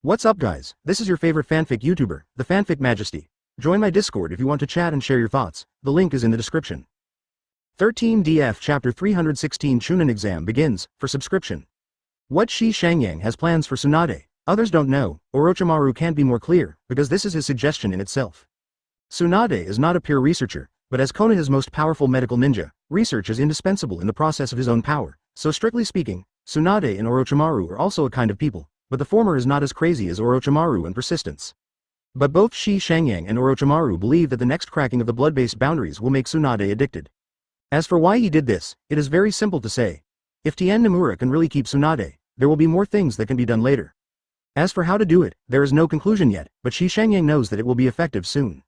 What's up guys, this is your favorite fanfic YouTuber, the Fanfic Majesty. Join my Discord if you want to chat and share your thoughts, the link is in the description. 13DF Chapter 316 Chunin Exam begins, for subscription. What Shi Shangyang has plans for Tsunade, others don't know, Orochimaru can't be more clear, because this is his suggestion in itself. Tsunade is not a pure researcher, but as Konoha's most powerful medical ninja, research is indispensable in the process of his own power, so strictly speaking, Tsunade and Orochimaru are also a kind of people. But the former is not as crazy as Orochimaru in persistence. But both Shi Shangyang and Orochimaru believe that the next cracking of the blood-based boundaries will make Tsunade addicted. As for why he did this, it is very simple to say. If Tien Nomura can really keep Tsunade, there will be more things that can be done later. As for how to do it, there is no conclusion yet, but Shi Shangyang knows that it will be effective soon.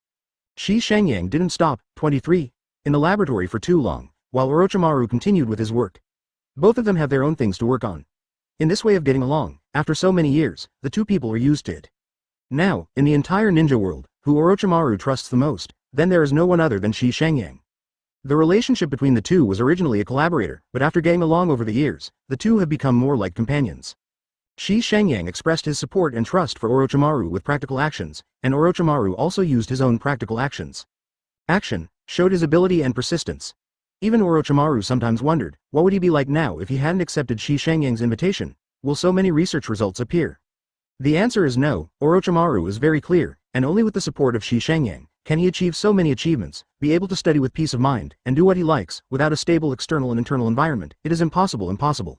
Shi Shangyang didn't stop, 23, in the laboratory for too long, while Orochimaru continued with his work. Both of them have their own things to work on. In this way of getting along, after so many years, the two people are used to it. Now, in the entire ninja world, who Orochimaru trusts the most, then there is no one other than Shi Shangyang. The relationship between the two was originally a collaborator, but after getting along over the years, the two have become more like companions. Shi Shangyang expressed his support and trust for Orochimaru with practical actions, and Orochimaru also used his own practical actions. Action showed his ability and persistence. Even Orochimaru sometimes wondered, what would he be like now if he hadn't accepted Shi Shangyang's invitation? Will so many research results appear? The answer is no. Orochimaru is very clear, and only with the support of Shi Shangyang can he achieve so many achievements, be able to study with peace of mind, and do what he likes, without a stable external and internal environment. It is impossible.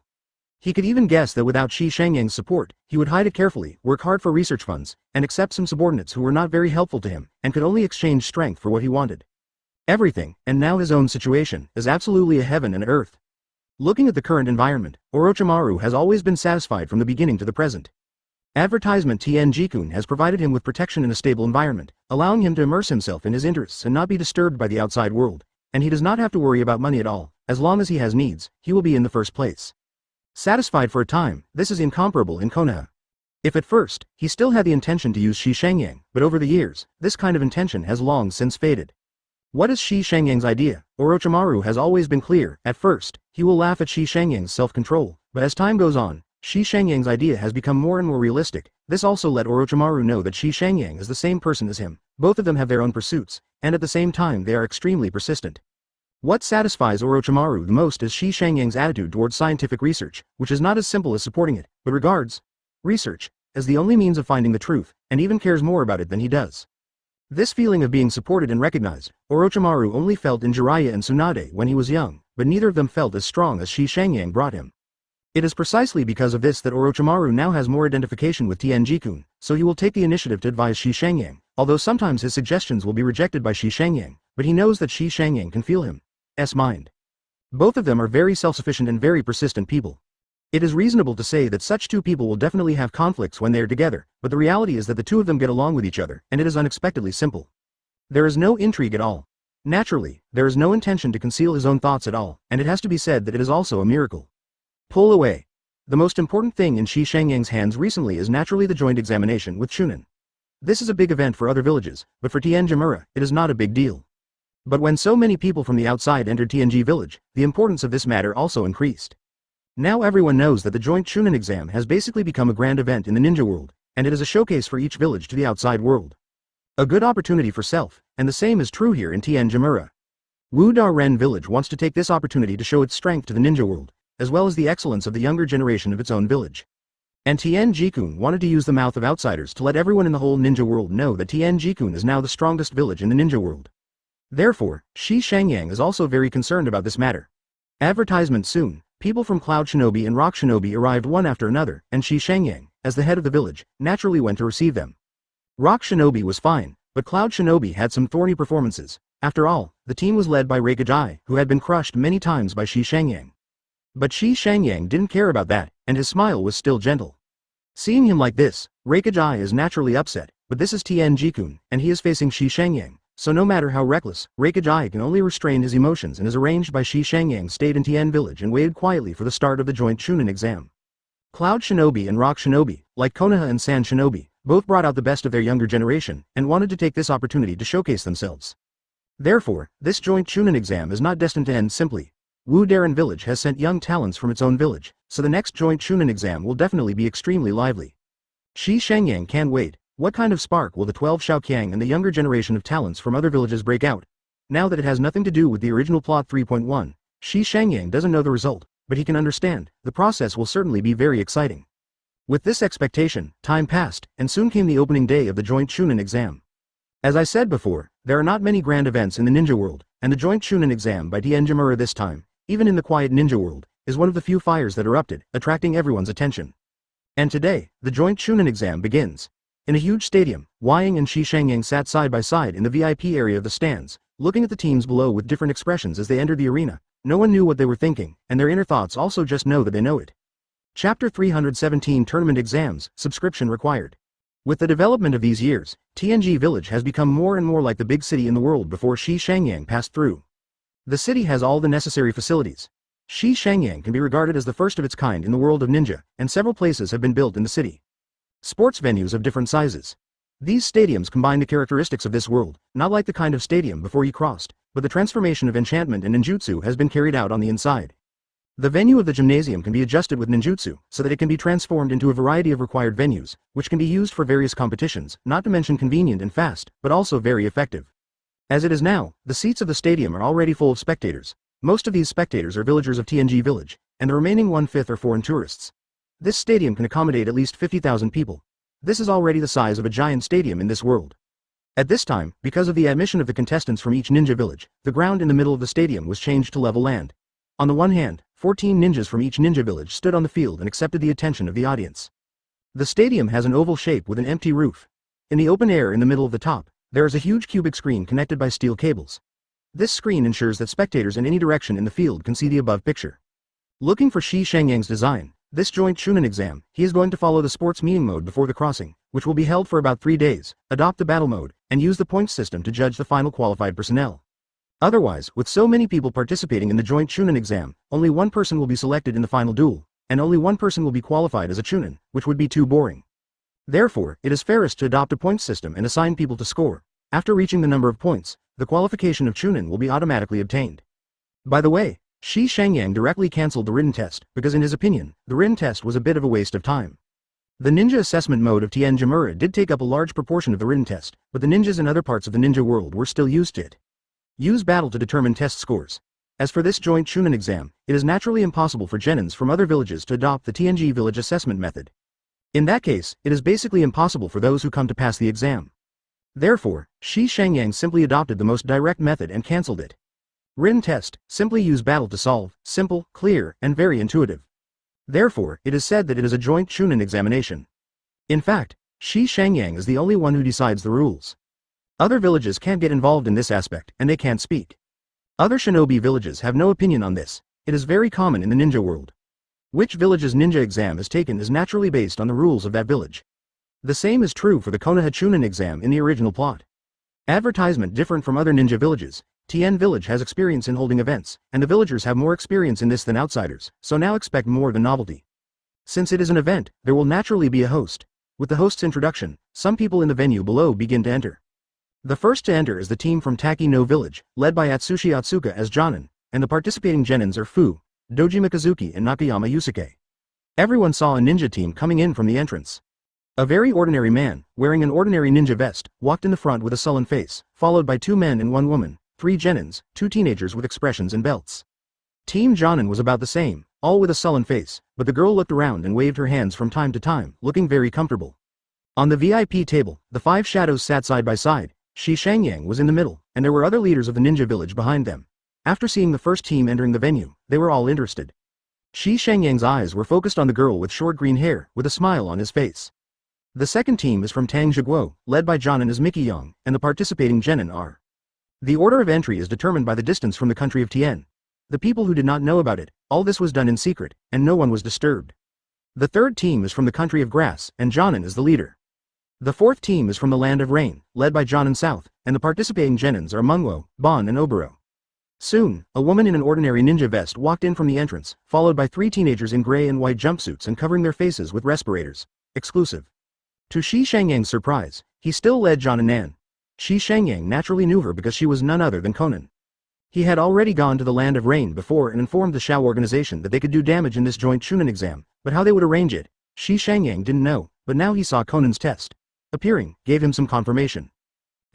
He could even guess that without Shi Shangyang's support, he would hide it carefully, work hard for research funds, and accept some subordinates who were not very helpful to him, and could only exchange strength for what he wanted. Everything, and now his own situation, is absolutely a heaven and earth. Looking at the current environment, Orochimaru has always been satisfied from the beginning to the present. Advertisement Tenfold has provided him with protection in a stable environment, allowing him to immerse himself in his interests and not be disturbed by the outside world, and he does not have to worry about money at all. As long as he has needs, he will be in the first place. Satisfied for a time, this is incomparable in Konoha. If at first, he still had the intention to use Shi Shangyang, but over the years, this kind of intention has long since faded. What is Shi Shangyang's idea? Orochimaru has always been clear. At first, he will laugh at Shi Shangyang's self-control, but as time goes on, Shi Shangyang's idea has become more and more realistic. This also let Orochimaru know that Shi Shangyang is the same person as him. Both of them have their own pursuits, and at the same time they are extremely persistent. What satisfies Orochimaru the most is Shi Shangyang's attitude towards scientific research, which is not as simple as supporting it, but regards research as the only means of finding the truth, and even cares more about it than he does. This feeling of being supported and recognized, Orochimaru only felt in Jiraiya and Tsunade when he was young, but neither of them felt as strong as Shi Shangyang brought him. It is precisely because of this that Orochimaru now has more identification with Tenji-kun, so he will take the initiative to advise Shi Shangyang, although sometimes his suggestions will be rejected by Shi Shangyang, but he knows that Shi Shangyang can feel him's mind. Both of them are very self-sufficient and very persistent people. It is reasonable to say that such two people will definitely have conflicts when they are together, but the reality is that the two of them get along with each other, and it is unexpectedly simple. There is no intrigue at all. Naturally, there is no intention to conceal his own thoughts at all, and it has to be said that it is also a miracle. Pull away. The most important thing in Shi Shangyang's hands recently is naturally the joint examination with Chunin. This is a big event for other villages, but for Tien Nomura, it is not a big deal. But when so many people from the outside entered Tianji village, the importance of this matter also increased. Now everyone knows that the joint Chunin exam has basically become a grand event in the ninja world, and it is a showcase for each village to the outside world. A good opportunity for self, and the same is true here in Tien Nomura. Wu Da Ren village wants to take this opportunity to show its strength to the ninja world, as well as the excellence of the younger generation of its own village. And Tenji-kun wanted to use the mouth of outsiders to let everyone in the whole ninja world know that Tenji-kun is now the strongest village in the ninja world. Therefore, Shi Shangyang is also very concerned about this matter. Advertisement soon. People from Cloud Shinobi and Rock Shinobi arrived one after another, and Shi Shangyang, as the head of the village, naturally went to receive them. Rock Shinobi was fine, but Cloud Shinobi had some thorny performances. After all, the team was led by Reikajai, who had been crushed many times by Shi Shangyang. But Shi Shangyang didn't care about that, and his smile was still gentle. Seeing him like this, Reikajai is naturally upset, but this is Tenji-kun, and he is facing Shi Shangyang. So no matter how reckless, Reikajai can only restrain his emotions and as arranged by Shi Shangyang stayed in Tien village and waited quietly for the start of the joint Chunin exam. Cloud Shinobi and Rock Shinobi, like Konoha and Sand Shinobi, both brought out the best of their younger generation, and wanted to take this opportunity to showcase themselves. Therefore, this joint Chunin exam is not destined to end simply. Wu Darren village has sent young talents from its own village, so the next joint Chunin exam will definitely be extremely lively. Shi Shangyang can't wait. What kind of spark will the 12 Xiaoqiang and the younger generation of talents from other villages break out? Now that it has nothing to do with the original plot 3.1, Shi Shangyang doesn't know the result, but he can understand, the process will certainly be very exciting. With this expectation, time passed, and soon came the opening day of the joint Chunin exam. As I said before, there are not many grand events in the ninja world, and the joint Chunin exam by Tien Jamura this time, even in the quiet ninja world, is one of the few fires that erupted, attracting everyone's attention. And today, the joint Chunin exam begins. In a huge stadium, Wang and Shi Shangyang sat side by side in the VIP area of the stands, looking at the teams below with different expressions as they entered the arena. No one knew what they were thinking, and their inner thoughts also just know that they know it. Chapter 317 Tournament Exams, Subscription Required. With the development of these years, TNG Village has become more and more like the big city in the world before Shi Shangyang passed through. The city has all the necessary facilities. Shi Shangyang can be regarded as the first of its kind in the world of ninja, and several places have been built in the city. Sports venues of different sizes. These stadiums combine the characteristics of this world, not like the kind of stadium before he crossed, but the transformation of enchantment and ninjutsu has been carried out on the inside. The venue of the gymnasium can be adjusted with ninjutsu, so that it can be transformed into a variety of required venues, which can be used for various competitions, not to mention convenient and fast, but also very effective. As it is now, the seats of the stadium are already full of spectators. Most of these spectators are villagers of TNG Village, and the remaining 1/5 are foreign tourists. This stadium can accommodate at least 50,000 people. This is already the size of a giant stadium in this world. At this time, because of the admission of the contestants from each ninja village, the ground in the middle of the stadium was changed to level land. On the one hand, 14 ninjas from each ninja village stood on the field and accepted the attention of the audience. The stadium has an oval shape with an empty roof. In the open air in the middle of the top, there is a huge cubic screen connected by steel cables. This screen ensures that spectators in any direction in the field can see the above picture. Looking for Shi Shangyang's design, this joint Chunin exam, he is going to follow the sports meeting mode before the crossing, which will be held for about 3 days, adopt the battle mode, and use the point system to judge the final qualified personnel. Otherwise, with so many people participating in the joint Chunin exam, only one person will be selected in the final duel, and only one person will be qualified as a Chunin, which would be too boring. Therefore, it is fairest to adopt a point system and assign people to score. After reaching the number of points, the qualification of Chunin will be automatically obtained. By the way, Shi Shangyang directly cancelled the written test, because in his opinion, the written test was a bit of a waste of time. The ninja assessment mode of Tien Jamura did take up a large proportion of the written test, but the ninjas in other parts of the ninja world were still used to it. Use battle to determine test scores. As for this joint Chunin exam, it is naturally impossible for Genins from other villages to adopt the TNG village assessment method. In that case, it is basically impossible for those who come to pass the exam. Therefore, Shi Shangyang simply adopted the most direct method and cancelled it. Written test, simply use battle to solve, simple, clear, and very intuitive. Therefore, it is said that it is a joint Chunin examination. In fact, Shi Shangyang is the only one who decides the rules. Other villages can't get involved in this aspect, and they can't speak. Other shinobi villages have no opinion on this. It is very common in the ninja world. Which village's ninja exam is taken is naturally based on the rules of that village. The same is true for the Konoha Chunin exam in the original plot. Advertisement different from other ninja villages. Tien Village has experience in holding events, and the villagers have more experience in this than outsiders, so now expect more than novelty. Since it is an event, there will naturally be a host. With the host's introduction, some people in the venue below begin to enter. The first to enter is the team from Taki no Village, led by Atsushi Atsuka as Genin, and the participating Genins are Fu, Dojima Kazuki and Nakayama Yusuke. Everyone saw a ninja team coming in from the entrance. A very ordinary man, wearing an ordinary ninja vest, walked in the front with a sullen face, followed by 2 men and 1 woman. 3 Genins, 2 teenagers with expressions and belts. Team Genin was about the same, all with a sullen face, but the girl looked around and waved her hands from time to time, looking very comfortable. On the VIP table, the 5 shadows sat side by side. Shi Shangyang was in the middle, and there were other leaders of the ninja village behind them. After seeing the first team entering the venue, they were all interested. Shi Shangyang's eyes were focused on the girl with short green hair, with a smile on his face. The second team is from Tang Zhiguo, led by Genin as Mickey Yang, and the participating Genin are. The order of entry is determined by the distance from the country of Tien. The people who did not know about it, all this was done in secret, and no one was disturbed. The third team is from the country of Grass, and Genin is the leader. The fourth team is from the land of Rain, led by Genin South, and the participating Genins are Munguo, Bon and Oboro. Soon, a woman in an ordinary ninja vest walked in from the entrance, followed by 3 teenagers in gray and white jumpsuits and covering their faces with respirators. Exclusive. To Shi Shangyang's surprise, he still led Genin Nan. Shi Shangyang naturally knew her because she was none other than Conan. He had already gone to the land of Rain before and informed the Shao organization that they could do damage in this joint Chunin exam, but how they would arrange it, Shi Shangyang didn't know, but now he saw Conan's test. Appearing, gave him some confirmation.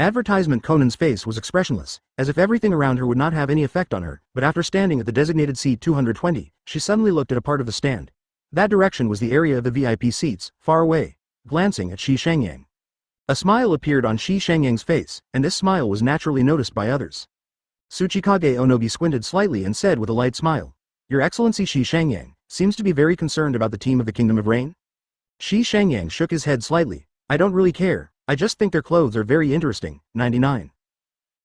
Advertisement Conan's face was expressionless, as if everything around her would not have any effect on her, but after standing at the designated seat 220, she suddenly looked at a part of the stand. That direction was the area of the VIP seats, far away, glancing at Shi Shangyang. A smile appeared on Shi Shangyang's face, and this smile was naturally noticed by others. Tsuchikage Onogi squinted slightly and said with a light smile, "Your Excellency Shi Shangyang seems to be very concerned about the team of the Kingdom of Rain?" Shi Shangyang shook his head slightly. "I don't really care, I just think their clothes are very interesting." 99.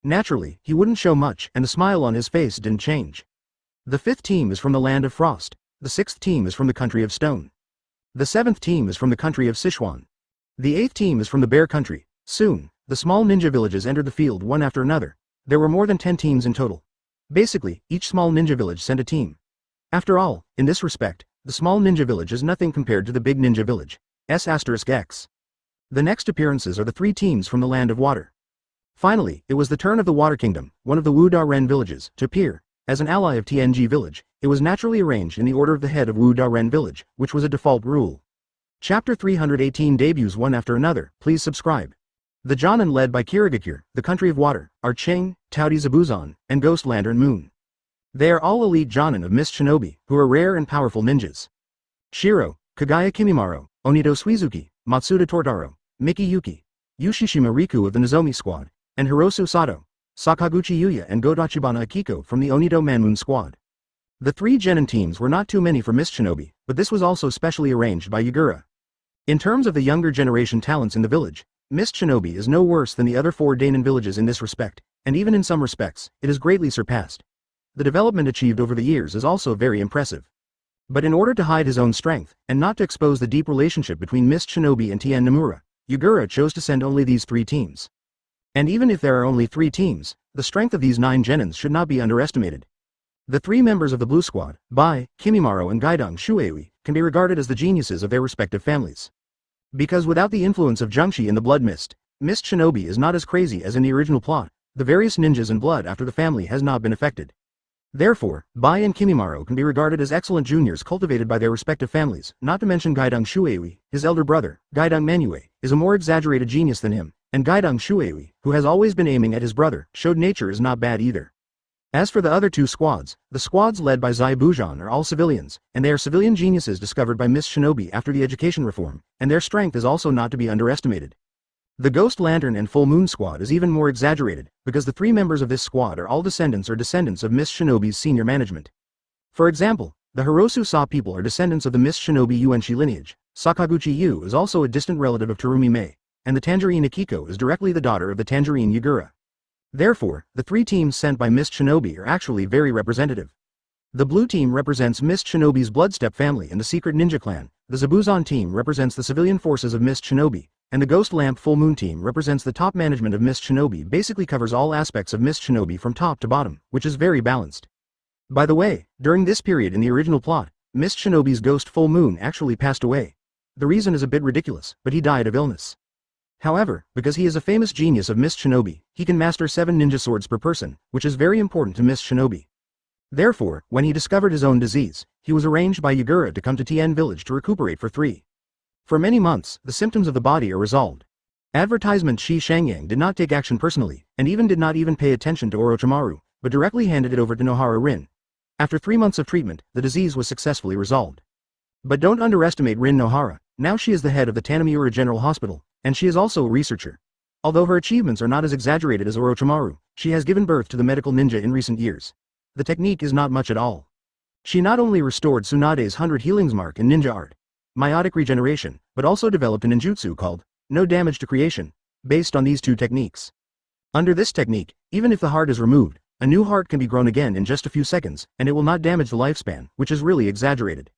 Naturally, he wouldn't show much, and the smile on his face didn't change. The 5th team is from the land of frost. The 6th team is from the country of stone. The 7th team is from the country of Sichuan. The 8th team is from the bear country. Soon, the small ninja villages entered the field one after another. There were more than 10 teams in total. Basically, each small ninja village sent a team. After all, in this respect, the small ninja village is nothing compared to the big ninja village. S**X. The next appearances are the 3 teams from the land of water. Finally, it was the turn of the Water Kingdom, one of the Wu Da Ren villages, to appear. As an ally of TNG village, it was naturally arranged in the order of the head of Wu Da Ren village, which was a default rule. Chapter 318 debuts one after another. Please subscribe. The Genin led by Kirigakure, the country of water, are Ching, Taudi Zabuzon, and Ghost Lantern Moon. They are all elite Genin of Mist Shinobi, who are rare and powerful ninjas. Shiro, Kagaya Kimimaro, Onido Suizuki, Matsuda Tortaro, Miki Yuki, Yushishima Riku of the Nozomi squad, and Hirosu Sato, Sakaguchi Yuya and Godachibana Akiko from the Onido Manmoon squad. The 3 Genin teams were not too many for Mist Shinobi, but this was also specially arranged by Yagura. In terms of the younger generation talents in the village, Mist Shinobi is no worse than the other 4 Dainin villages in this respect, and even in some respects, it is greatly surpassed. The development achieved over the years is also very impressive. But in order to hide his own strength, and not to expose the deep relationship between Mist Shinobi and Tien Nomura, Yagura chose to send only these 3 teams. And even if there are only 3 teams, the strength of these 9 Genins should not be underestimated. The 3 members of the Blue Squad, Bai, Kimimaro and Gaidong Shuei, can be regarded as the geniuses of their respective families. Because without the influence of Jungshi in the Blood Mist, Mist Shinobi is not as crazy as in the original plot, the various ninjas and blood after the family has not been affected. Therefore, Bai and Kimimaro can be regarded as excellent juniors cultivated by their respective families, not to mention Gaidong Shuei, his elder brother, Gaidong Manue, is a more exaggerated genius than him, and Gaidong Shuei, who has always been aiming at his brother, showed nature is not bad either. As for the other 2 squads, the squads led by Zai Bujan are all civilians, and they are civilian geniuses discovered by Mist Shinobi after the education reform, and their strength is also not to be underestimated. The Ghost Lantern and Full Moon squad is even more exaggerated, because the 3 members of this squad are all descendants or descendants of Mist Shinobi's senior management. For example, the Hirosu Sa people are descendants of the Mist Shinobi Yuanshi lineage, Sakaguchi Yu is also a distant relative of Terumi Mei, and the Tangerine Akiko is directly the daughter of the Tangerine Yagura. Therefore, the 3 teams sent by Mist Shinobi are actually very representative. The blue team represents Mist Shinobi's Bloodstep family and the secret ninja clan, the Zabuzon team represents the civilian forces of Mist Shinobi, and the Ghost Lamp Full Moon team represents the top management of Mist Shinobi. Basically covers all aspects of Mist Shinobi from top to bottom, which is very balanced. By the way, during this period in the original plot, Mist Shinobi's Ghost Full Moon actually passed away. The reason is a bit ridiculous, but he died of illness. However, because he is a famous genius of Mist Shinobi, he can master 7 ninja swords per person, which is very important to Mist Shinobi. Therefore, when he discovered his own disease, he was arranged by Yagura to come to Tien village to recuperate for 3. For many months, the symptoms of the body are resolved. Advertisement Shi Shangyang did not take action personally, and did not even pay attention to Orochimaru, but directly handed it over to Nohara Rin. After 3 months of treatment, the disease was successfully resolved. But don't underestimate Rin Nohara, now she is the head of the Tanamiura General Hospital, and she is also a researcher. Although her achievements are not as exaggerated as Orochimaru, she has given birth to the medical ninja in recent years. The technique is not much at all. She not only restored Tsunade's 100 healings mark in ninja art, meiotic regeneration, but also developed an ninjutsu called no damage to creation, based on these 2 techniques. Under this technique, even if the heart is removed, a new heart can be grown again in just a few seconds, and it will not damage the lifespan, which is really exaggerated.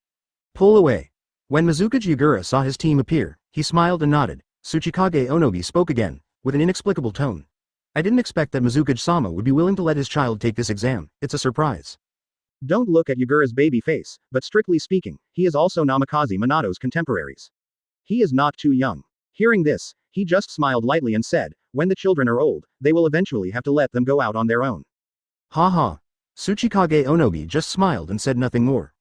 Pull away. When Mizukaji Yagura saw his team appear, he smiled and nodded. Tsuchikage Onogi spoke again, with an inexplicable tone. I didn't expect that Mizukaji-sama would be willing to let his child take this exam, it's a surprise. Don't look at Yagura's baby face, but strictly speaking, he is also Namikaze Minato's contemporaries. He is not too young. Hearing this, he just smiled lightly and said, when the children are old, they will eventually have to let them go out on their own. Ha ha. Tsuchikage Onogi just smiled and said nothing more.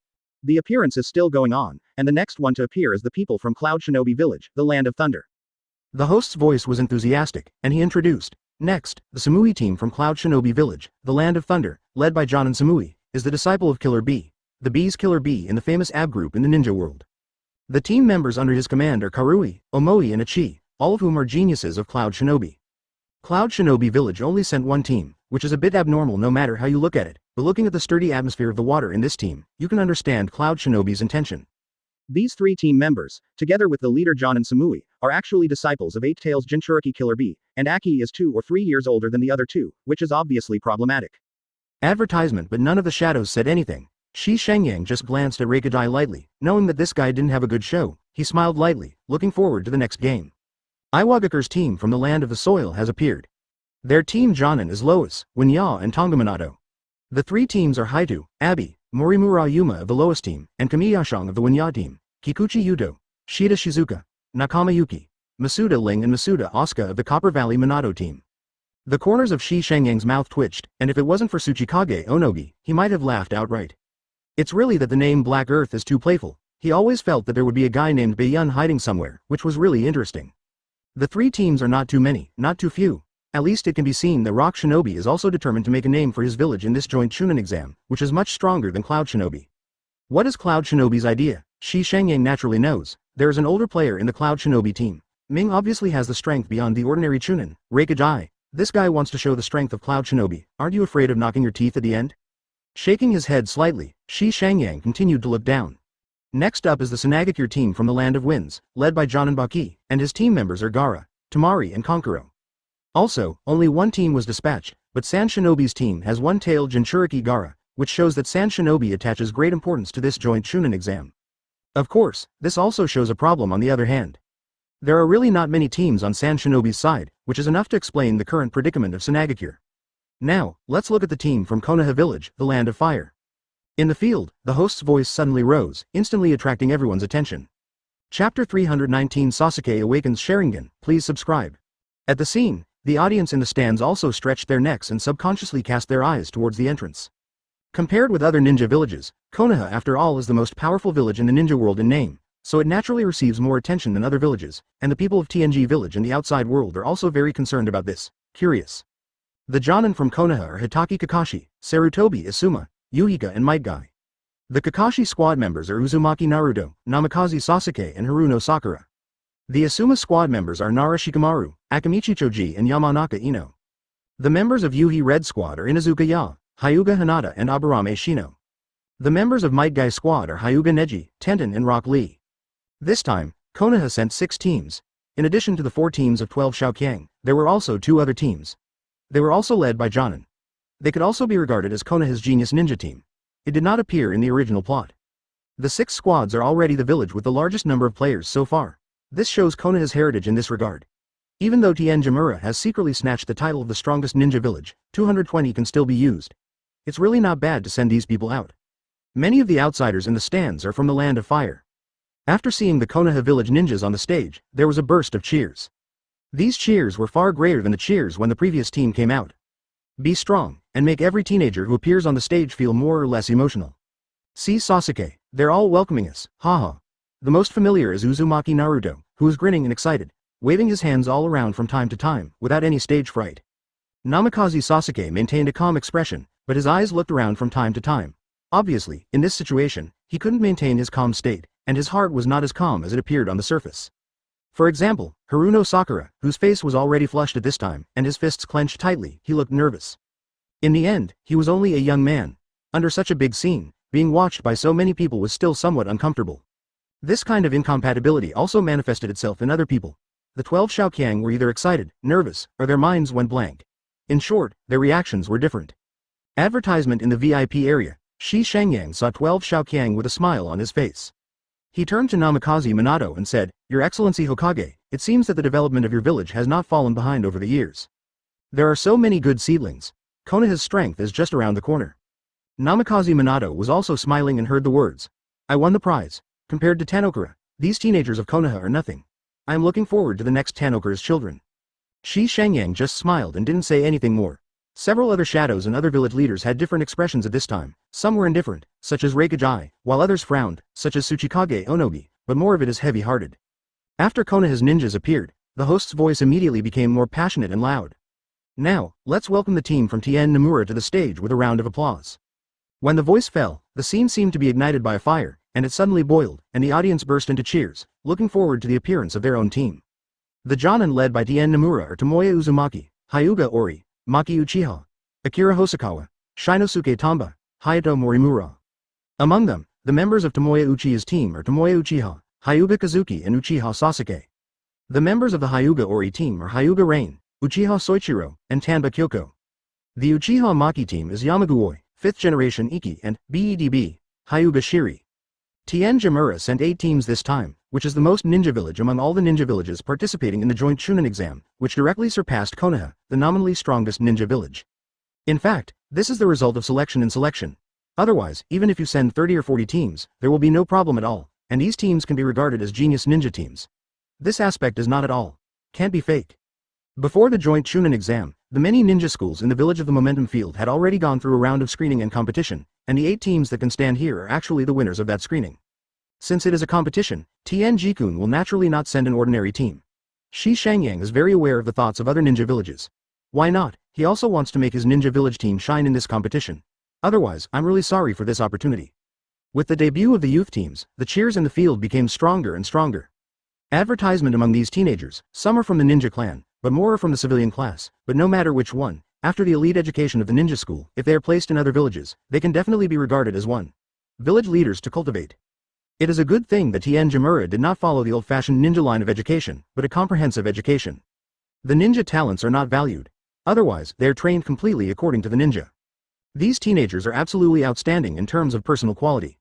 The appearance is still going on, and the next one to appear is the people from Cloud Shinobi Village, the Land of Thunder. The host's voice was enthusiastic, and he introduced, next, the Samui team from Cloud Shinobi Village, the Land of Thunder, led by Genin Samui, is the disciple of Killer Bee, the Bee's Killer Bee in the famous AB group in the ninja world. The team members under his command are Karui, Omoi and Ichi, all of whom are geniuses of Cloud Shinobi. Cloud Shinobi Village only sent one team, which is a bit abnormal no matter how you look at it, but looking at the sturdy atmosphere of the water in this team, you can understand Cloud Shinobi's intention. These 3 team members, together with the leader Genin Samui, are actually disciples of Eight Tails Jinchuriki Killer Bee, and Aki is 2 or 3 years older than the other 2, which is obviously problematic. Advertisement, but none of the shadows said anything. Shi Shangyang just glanced at Reikadai lightly, knowing that this guy didn't have a good show. He smiled lightly, looking forward to the next game. Iwagakur's team from the Land of the Soil has appeared. Their team Jonin is Lois, Winya and Tongaminato. The 3 teams are Haitu, Abi, Morimura Yuma of the Lois team, and Kamiyashang of the Winya team, Kikuchi Yuto, Shida Shizuka, Nakama Yuki, Masuda Ling and Masuda Asuka of the Copper Valley Minato team. The corners of Shi Shangyang's mouth twitched, and if it wasn't for Tsuchikage Onogi, he might have laughed outright. It's really that the name Black Earth is too playful. He always felt that there would be a guy named Baiyun hiding somewhere, which was really interesting. The 3 teams are not too many, not too few. At least it can be seen that Rock Shinobi is also determined to make a name for his village in this joint Chunin exam, which is much stronger than Cloud Shinobi. What is Cloud Shinobi's idea? Shi Shangyang naturally knows. There is an older player in the Cloud Shinobi team. Ming obviously has the strength beyond the ordinary Chunin. Reikadai. This guy wants to show the strength of Cloud Shinobi. Aren't you afraid of knocking your teeth at the end? Shaking his head slightly, Shi Shangyang continued to look down. Next up is the Sanagakure team from the Land of Winds, led by Jonin Baki, and his team members are Gara, Tamari and Konkuro. Also, only one team was dispatched, but San Shinobi's team has one-tailed Jinchuriki Gara, which shows that San Shinobi attaches great importance to this joint Chunin exam. Of course, this also shows a problem on the other hand. There are really not many teams on San Shinobi's side, which is enough to explain the current predicament of Sanagakure. Now, let's look at the team from Konoha Village, the Land of Fire. In the field, the host's voice suddenly rose, instantly attracting everyone's attention. Chapter 319 Sasuke Awakens Sharingan, please subscribe. At the scene, the audience in the stands also stretched their necks and subconsciously cast their eyes towards the entrance. Compared with other ninja villages, Konoha after all is the most powerful village in the ninja world in name, so it naturally receives more attention than other villages, and the people of TNG village and the outside world are also very concerned about this, curious. The Jonin from Konoha are Hitaki Kakashi, Sarutobi Asuma, Yuhika and Might Guy. The Kakashi squad members are Uzumaki Naruto, Namikaze Sasuke and Haruno Sakura. The Asuma squad members are Nara Shikamaru, Akamichi Choji and Yamanaka Ino. The members of Yuhi Red squad are Inazuka Ya, Hyuga Hanada and Aburame Shino. The members of Might Guy squad are Hyuga Neji, Tenten and Rock Lee. This time, Konoha sent 6 teams. In addition to the 4 teams of 12 Xiaoqiang, there were also 2 other teams. They were also led by Jonin. They could also be regarded as Konoha's genius ninja team. It did not appear in the original plot. The 6 squads are already the village with the largest number of players so far. This shows Konoha's heritage in this regard. Even though Tien Jamura has secretly snatched the title of the strongest ninja village, 220 can still be used. It's really not bad to send these people out. Many of the outsiders in the stands are from the Land of Fire. After seeing the Konoha village ninjas on the stage, there was a burst of cheers. These cheers were far greater than the cheers when the previous team came out. Be strong, and make every teenager who appears on the stage feel more or less emotional. See Sasuke, they're all welcoming us, haha. The most familiar is Uzumaki Naruto, who is grinning and excited, waving his hands all around from time to time, without any stage fright. Namikaze Sasuke maintained a calm expression, but his eyes looked around from time to time. Obviously, in this situation, he couldn't maintain his calm state, and his heart was not as calm as it appeared on the surface. For example, Haruno Sakura, whose face was already flushed at this time, and his fists clenched tightly, he looked nervous. In the end, he was only a young man. Under such a big scene, being watched by so many people was still somewhat uncomfortable. This kind of incompatibility also manifested itself in other people. The 12 Xiaoqiang were either excited, nervous, or their minds went blank. In short, their reactions were different. Advertisement in the VIP area. Shi Shangyang saw 12 Xiaoqiang with a smile on his face. He turned to Namikaze Minato and said, "Your Excellency Hokage, it seems that the development of your village has not fallen behind over the years. There are so many good seedlings. Konoha's strength is just around the corner." Namikaze Minato was also smiling and heard the words. "I won the prize. Compared to Tanokura, these teenagers of Konoha are nothing. I am looking forward to the next Tanokura's children." Shi Shangyang just smiled and didn't say anything more. Several other shadows and other village leaders had different expressions at this time. Some were indifferent, such as Reikajai, while others frowned, such as Tsuchikage Onogi, but more of it is heavy-hearted. After Konoha's ninjas appeared, the host's voice immediately became more passionate and loud. Now, let's welcome the team from Tien Nomura to the stage with a round of applause. When the voice fell, the scene seemed to be ignited by a fire, and it suddenly boiled, and the audience burst into cheers, looking forward to the appearance of their own team. The Genin led by Tien Nomura are Tomoya Uzumaki, Hyuga Ori, Maki Uchiha, Akira Hosokawa, Shinosuke Tamba, Hayato Morimura. Among them, the members of Tomoya Uchiha's team are Tomoya Uchiha, Hyuga Kazuki and Uchiha Sasuke. The members of the Hyuga Ori team are Hyuga Rain, Uchiha Soichiro, and Tanba Kyoko. The Uchiha Maki team is Yamaguoi, 5th generation Ikki and BEDB, Hyuga Shiri. Tien Nomura sent 8 teams this time, which is the most ninja village among all the ninja villages participating in the joint Chunin exam, which directly surpassed Konoha, the nominally strongest ninja village. In fact, this is the result of selection and selection. Otherwise, even if you send 30 or 40 teams, there will be no problem at all, and these teams can be regarded as genius ninja teams. This aspect is not at all. Can't be fake. Before the joint Chunin exam, the many ninja schools in the village of the Momentum Field had already gone through a round of screening and competition, and the 8 teams that can stand here are actually the winners of that screening. Since it is a competition, Tien Jikun will naturally not send an ordinary team. Shi Shangyang is very aware of the thoughts of other ninja villages. Why not? He also wants to make his ninja village team shine in this competition. Otherwise, I'm really sorry for this opportunity. With the debut of the youth teams, the cheers in the field became stronger and stronger. Advertisement among these teenagers, some are from the ninja clan, but more are from the civilian class, but no matter which one, after the elite education of the ninja school, if they are placed in other villages, they can definitely be regarded as one. Village leaders to cultivate. It is a good thing that Tien Nomura did not follow the old-fashioned ninja line of education, but a comprehensive education. The ninja talents are not valued. Otherwise, they are trained completely according to the ninja. These teenagers are absolutely outstanding in terms of personal quality.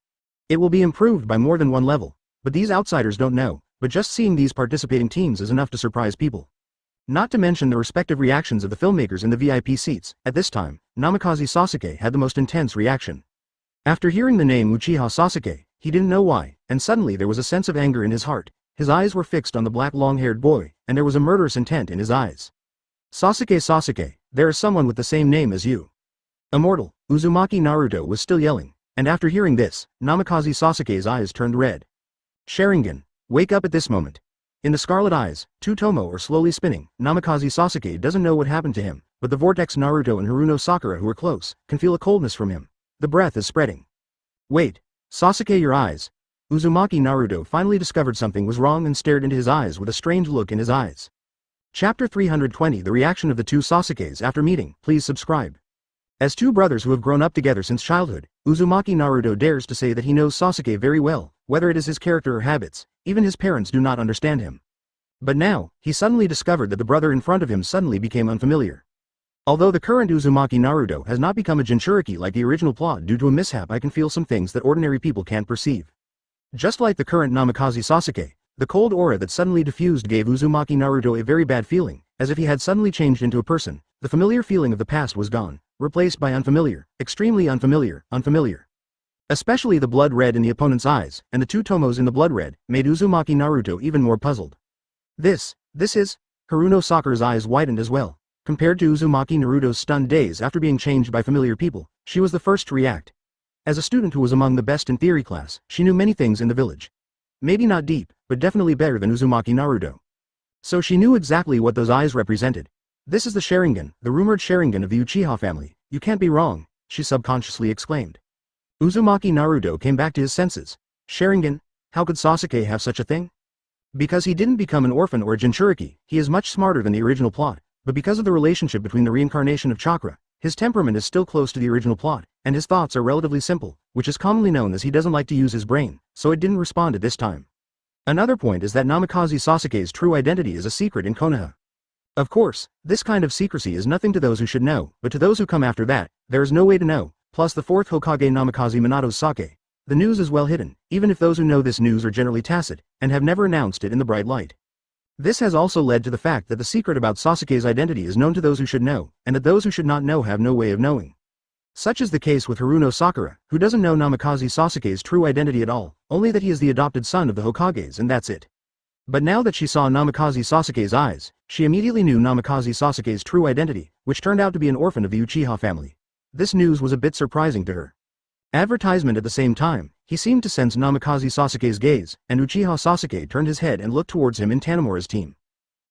It will be improved by more than one level, but these outsiders don't know, but just seeing these participating teams is enough to surprise people. Not to mention the respective reactions of the filmmakers in the VIP seats. At this time, Namikaze Sasuke had the most intense reaction. After hearing the name Uchiha Sasuke, he didn't know why, and suddenly there was a sense of anger in his heart. His eyes were fixed on the black long-haired boy, and there was a murderous intent in his eyes. Sasuke, there is someone with the same name as you. Immortal, Uzumaki Naruto was still yelling, and after hearing this, Namikaze Sasuke's eyes turned red. Sharingan, wake up at this moment. In the scarlet eyes, two Tomo are slowly spinning. Namikaze Sasuke doesn't know what happened to him, but the Vortex Naruto and Haruno Sakura who are close, can feel a coldness from him. The breath is spreading. Wait. Sasuke, your eyes. Uzumaki Naruto finally discovered something was wrong and stared into his eyes with a strange look in his eyes. Chapter 320 The reaction of the two Sasukes after meeting. Please subscribe. As two brothers who have grown up together since childhood, Uzumaki Naruto dares to say that he knows Sasuke very well, whether it is his character or habits. Even his parents do not understand him. But now, he suddenly discovered that the brother in front of him suddenly became unfamiliar. Although the current Uzumaki Naruto has not become a Jinchuriki like the original plot due to a mishap, I can feel some things that ordinary people can't perceive. Just like the current Namikaze Sasuke, the cold aura that suddenly diffused gave Uzumaki Naruto a very bad feeling, as if he had suddenly changed into a person. The familiar feeling of the past was gone, replaced by unfamiliar, extremely unfamiliar. Especially the blood red in the opponent's eyes, and the two Tomos in the blood red, made Uzumaki Naruto even more puzzled. This is... Haruno Sakura's eyes widened as well. Compared to Uzumaki Naruto's stunned days after being changed by familiar people, she was the first to react. As a student who was among the best in theory class, she knew many things in the village. Maybe not deep, but definitely better than Uzumaki Naruto. So she knew exactly what those eyes represented. This is the Sharingan, the rumored Sharingan of the Uchiha family. You can't be wrong, she subconsciously exclaimed. Uzumaki Naruto came back to his senses. Sharingan? How could Sasuke have such a thing? Because he didn't become an orphan or a Jinchuriki, he is much smarter than the original plot. But because of the relationship between the reincarnation of chakra, his temperament is still close to the original plot, and his thoughts are relatively simple, which is commonly known as he doesn't like to use his brain, so it didn't respond at this time. Another point is that Namikaze Sasuke's true identity is a secret in Konoha. Of course, this kind of secrecy is nothing to those who should know, but to those who come after that, there is no way to know, plus the fourth Hokage Namikaze Minato's sake. The news is well hidden, even if those who know this news are generally tacit, and have never announced it in the bright light. This has also led to the fact that the secret about Sasuke's identity is known to those who should know, and that those who should not know have no way of knowing. Such is the case with Haruno Sakura, who doesn't know Namikaze Sasuke's true identity at all, only that he is the adopted son of the Hokages and that's it. But now that she saw Namikaze Sasuke's eyes, She immediately knew Namikaze Sasuke's true identity, which turned out to be an orphan of the Uchiha family. This news was a bit surprising to her. Advertisement at the same time, he seemed to sense Namikaze Sasuke's gaze, and Uchiha Sasuke turned his head and looked towards him in Tanemura's team.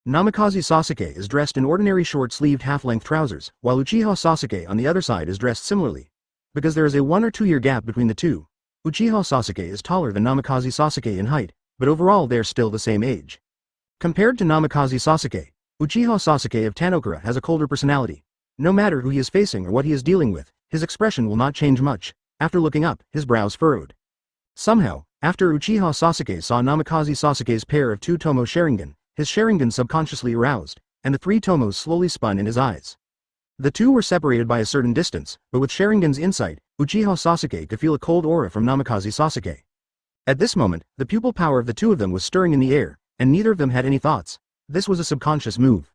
Namikaze Sasuke is dressed in ordinary short-sleeved half-length trousers, while Uchiha Sasuke on the other side is dressed similarly. Because there is a 1 or 2 year gap between the two, Uchiha Sasuke is taller than Namikaze Sasuke in height, but overall they are still the same age. Compared to Namikaze Sasuke, Uchiha Sasuke of Tanokura has a colder personality. No matter who he is facing or what he is dealing with, his expression will not change much. After looking up, his brows furrowed. Somehow, after Uchiha Sasuke saw Namikaze Sasuke's pair of 2 tomo Sharingan, his Sharingan subconsciously aroused, and the 3 tomos slowly spun in his eyes. The two were separated by a certain distance, but with Sharingan's insight, Uchiha Sasuke could feel a cold aura from Namikaze Sasuke. At this moment, the pupil power of the two of them was stirring in the air, and neither of them had any thoughts. This was a subconscious move.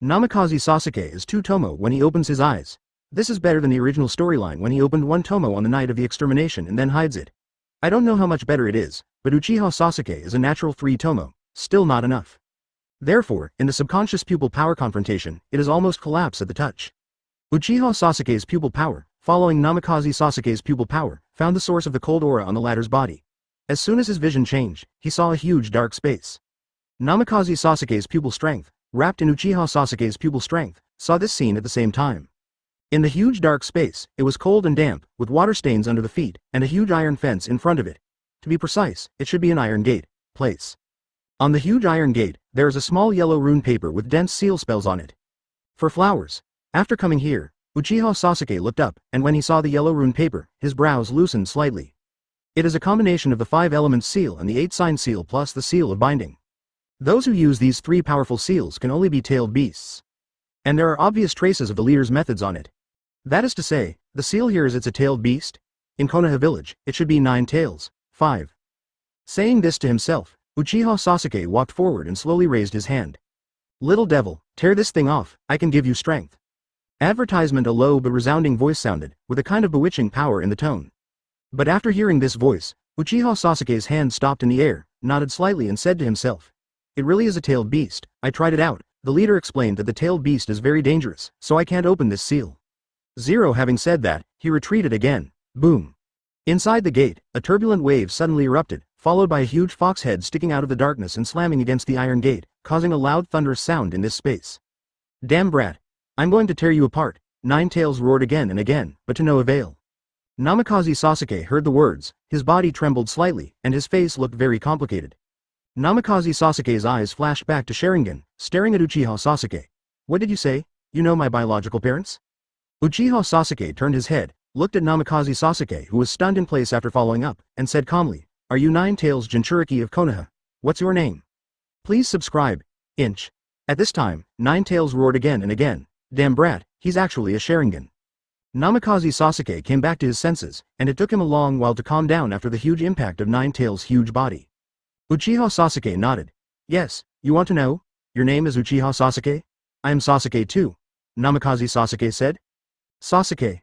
Namikaze Sasuke is 2 tomo when he opens his eyes. This is better than the original storyline when he opened 1 tomo on the night of the extermination and then hides it. I don't know how much better it is, but Uchiha Sasuke is a natural 3 tomo, still not enough. Therefore, in the subconscious pupil power confrontation, it is almost collapse at the touch. Uchiha Sasuke's pupil power, following Namikaze Sasuke's pupil power, found the source of the cold aura on the latter's body. As soon as his vision changed, he saw a huge dark space. Namikaze Sasuke's pupil strength, wrapped in Uchiha Sasuke's pupil strength, saw this scene at the same time. In the huge dark space, it was cold and damp, with water stains under the feet, and a huge iron fence in front of it. To be precise, it should be an iron gate, place. On the huge iron gate, there is a small yellow rune paper with dense seal spells on it. For flowers. After coming here, Uchiha Sasuke looked up, and when he saw the yellow rune paper, his brows loosened slightly. It is a combination of the 5 elements seal and the 8 sign seal plus the seal of binding. Those who use these 3 powerful seals can only be tailed beasts. And there are obvious traces of the leader's methods on it. That is to say, the seal here is it's a tailed beast. In Konoha village, it should be 9 tails, 5. Saying this to himself, Uchiha Sasuke walked forward and slowly raised his hand. Little devil, tear this thing off, I can give you strength. Advertisement. A low but resounding voice sounded, with a kind of bewitching power in the tone. But after hearing this voice, Uchiha Sasuke's hand stopped in the air, nodded slightly and said to himself, "It really is a tailed beast, I tried it out." The leader explained that the tailed beast is very dangerous, so I can't open this seal. Having said that, he retreated again. Boom. Inside the gate, a turbulent wave suddenly erupted, followed by a huge fox head sticking out of the darkness and slamming against the iron gate, causing a loud thunderous sound in this space. Damn brat. I'm going to tear you apart, 9 tails roared again and again, but to no avail. Namikaze Sasuke heard the words, his body trembled slightly, and his face looked very complicated. Namikaze Sasuke's eyes flashed back to Sharingan, staring at Uchiha Sasuke. What did you say? You know my biological parents? Uchiha Sasuke turned his head, looked at Namikaze Sasuke who was stunned in place after following up, and said calmly, "Are you 9 tails Jinchuriki of Konoha? What's your name? Please subscribe. Inch." At this time, 9 tails roared again and again. Damn brat, he's actually a Sharingan. Namikaze Sasuke came back to his senses, and it took him a long while to calm down after the huge impact of 9 tails' huge body. Uchiha Sasuke nodded. Yes, you want to know? Your name is Uchiha Sasuke? I am Sasuke too. Namikaze Sasuke said. Sasuke.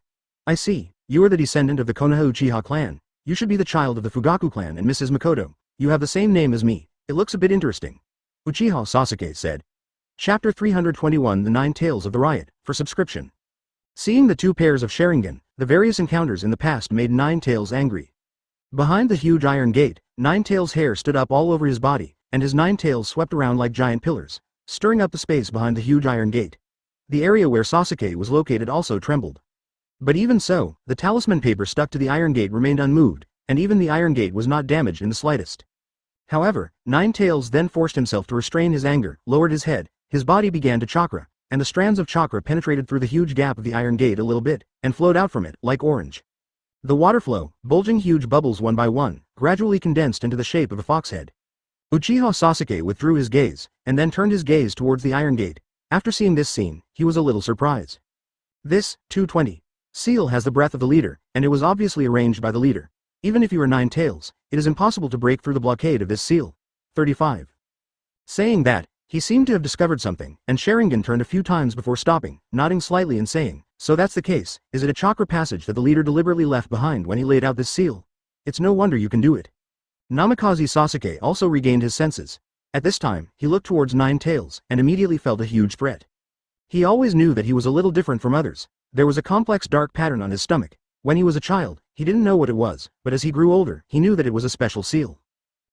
I see, you are the descendant of the Konoha Uchiha clan. You should be the child of the Fugaku clan and Mrs. Makoto. You have the same name as me. It looks a bit interesting. Uchiha Sasuke said. Chapter 321 The 9 Tales of the Riot, for subscription. Seeing the 2 pairs of Sharingan, the various encounters in the past made 9 tails angry. Behind the huge iron gate, 9 tails' hair stood up all over his body, and his 9 tails swept around like giant pillars, stirring up the space behind the huge iron gate. The area where Sasuke was located also trembled. But even so, the talisman paper stuck to the iron gate remained unmoved, and even the iron gate was not damaged in the slightest. However, 9 tails then forced himself to restrain his anger, lowered his head, his body began to chakra, and the strands of chakra penetrated through the huge gap of the iron gate a little bit, and flowed out from it, like orange. The water flow, bulging huge bubbles one by one, gradually condensed into the shape of a fox head. Uchiha Sasuke withdrew his gaze, and then turned his gaze towards the iron gate. After seeing this scene, he was a little surprised. This, 220. Seal has the breath of the leader, and it was obviously arranged by the leader. Even if you are 9 tails, it is impossible to break through the blockade of this seal. 35. Saying that, he seemed to have discovered something, and Sharingan turned a few times before stopping, nodding slightly and saying, "So that's the case, is it a chakra passage that the leader deliberately left behind when he laid out this seal? It's no wonder you can do it." Namikaze Sasuke also regained his senses. At this time, he looked towards Nine Tails, and immediately felt a huge threat. He always knew that he was a little different from others. There was a complex dark pattern on his stomach. When he was a child, he didn't know what it was, but as he grew older, he knew that it was a special seal.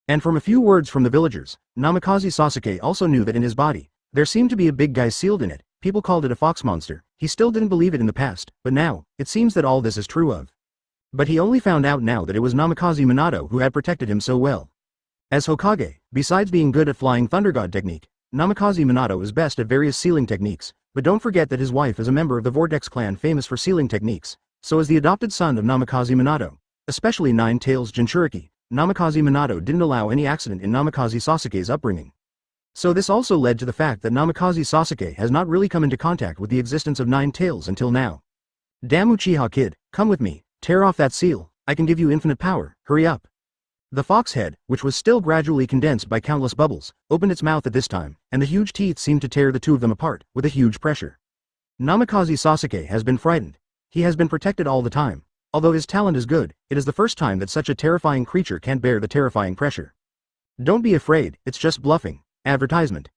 And from a few words from the villagers, Namikaze Sasuke also knew that in his body, there seemed to be a big guy sealed in it. People called it a fox monster. He still didn't believe it in the past, but now, it seems that all this is true of. But he only found out now that it was Namikaze Minato who had protected him so well. As Hokage, besides being good at flying Thunder God technique, Namikaze Minato is best at various sealing techniques, but don't forget that his wife is a member of the Vortex clan famous for sealing techniques, so as the adopted son of Namikaze Minato, especially Nine Tails Jinchuriki, Namikaze Minato didn't allow any accident in Namikaze Sasuke's upbringing. So this also led to the fact that Namikaze Sasuke has not really come into contact with the existence of Nine Tails until now. Damn Uchiha kid, come with me, tear off that seal, I can give you infinite power, hurry up. The fox head, which was still gradually condensed by countless bubbles, opened its mouth at this time, and the huge teeth seemed to tear the two of them apart, with a huge pressure. Namikaze Sasuke has been frightened. He has been protected all the time. Although his talent is good, it is the first time that such a terrifying creature can't bear the terrifying pressure. Don't be afraid, it's just bluffing. Advertisement.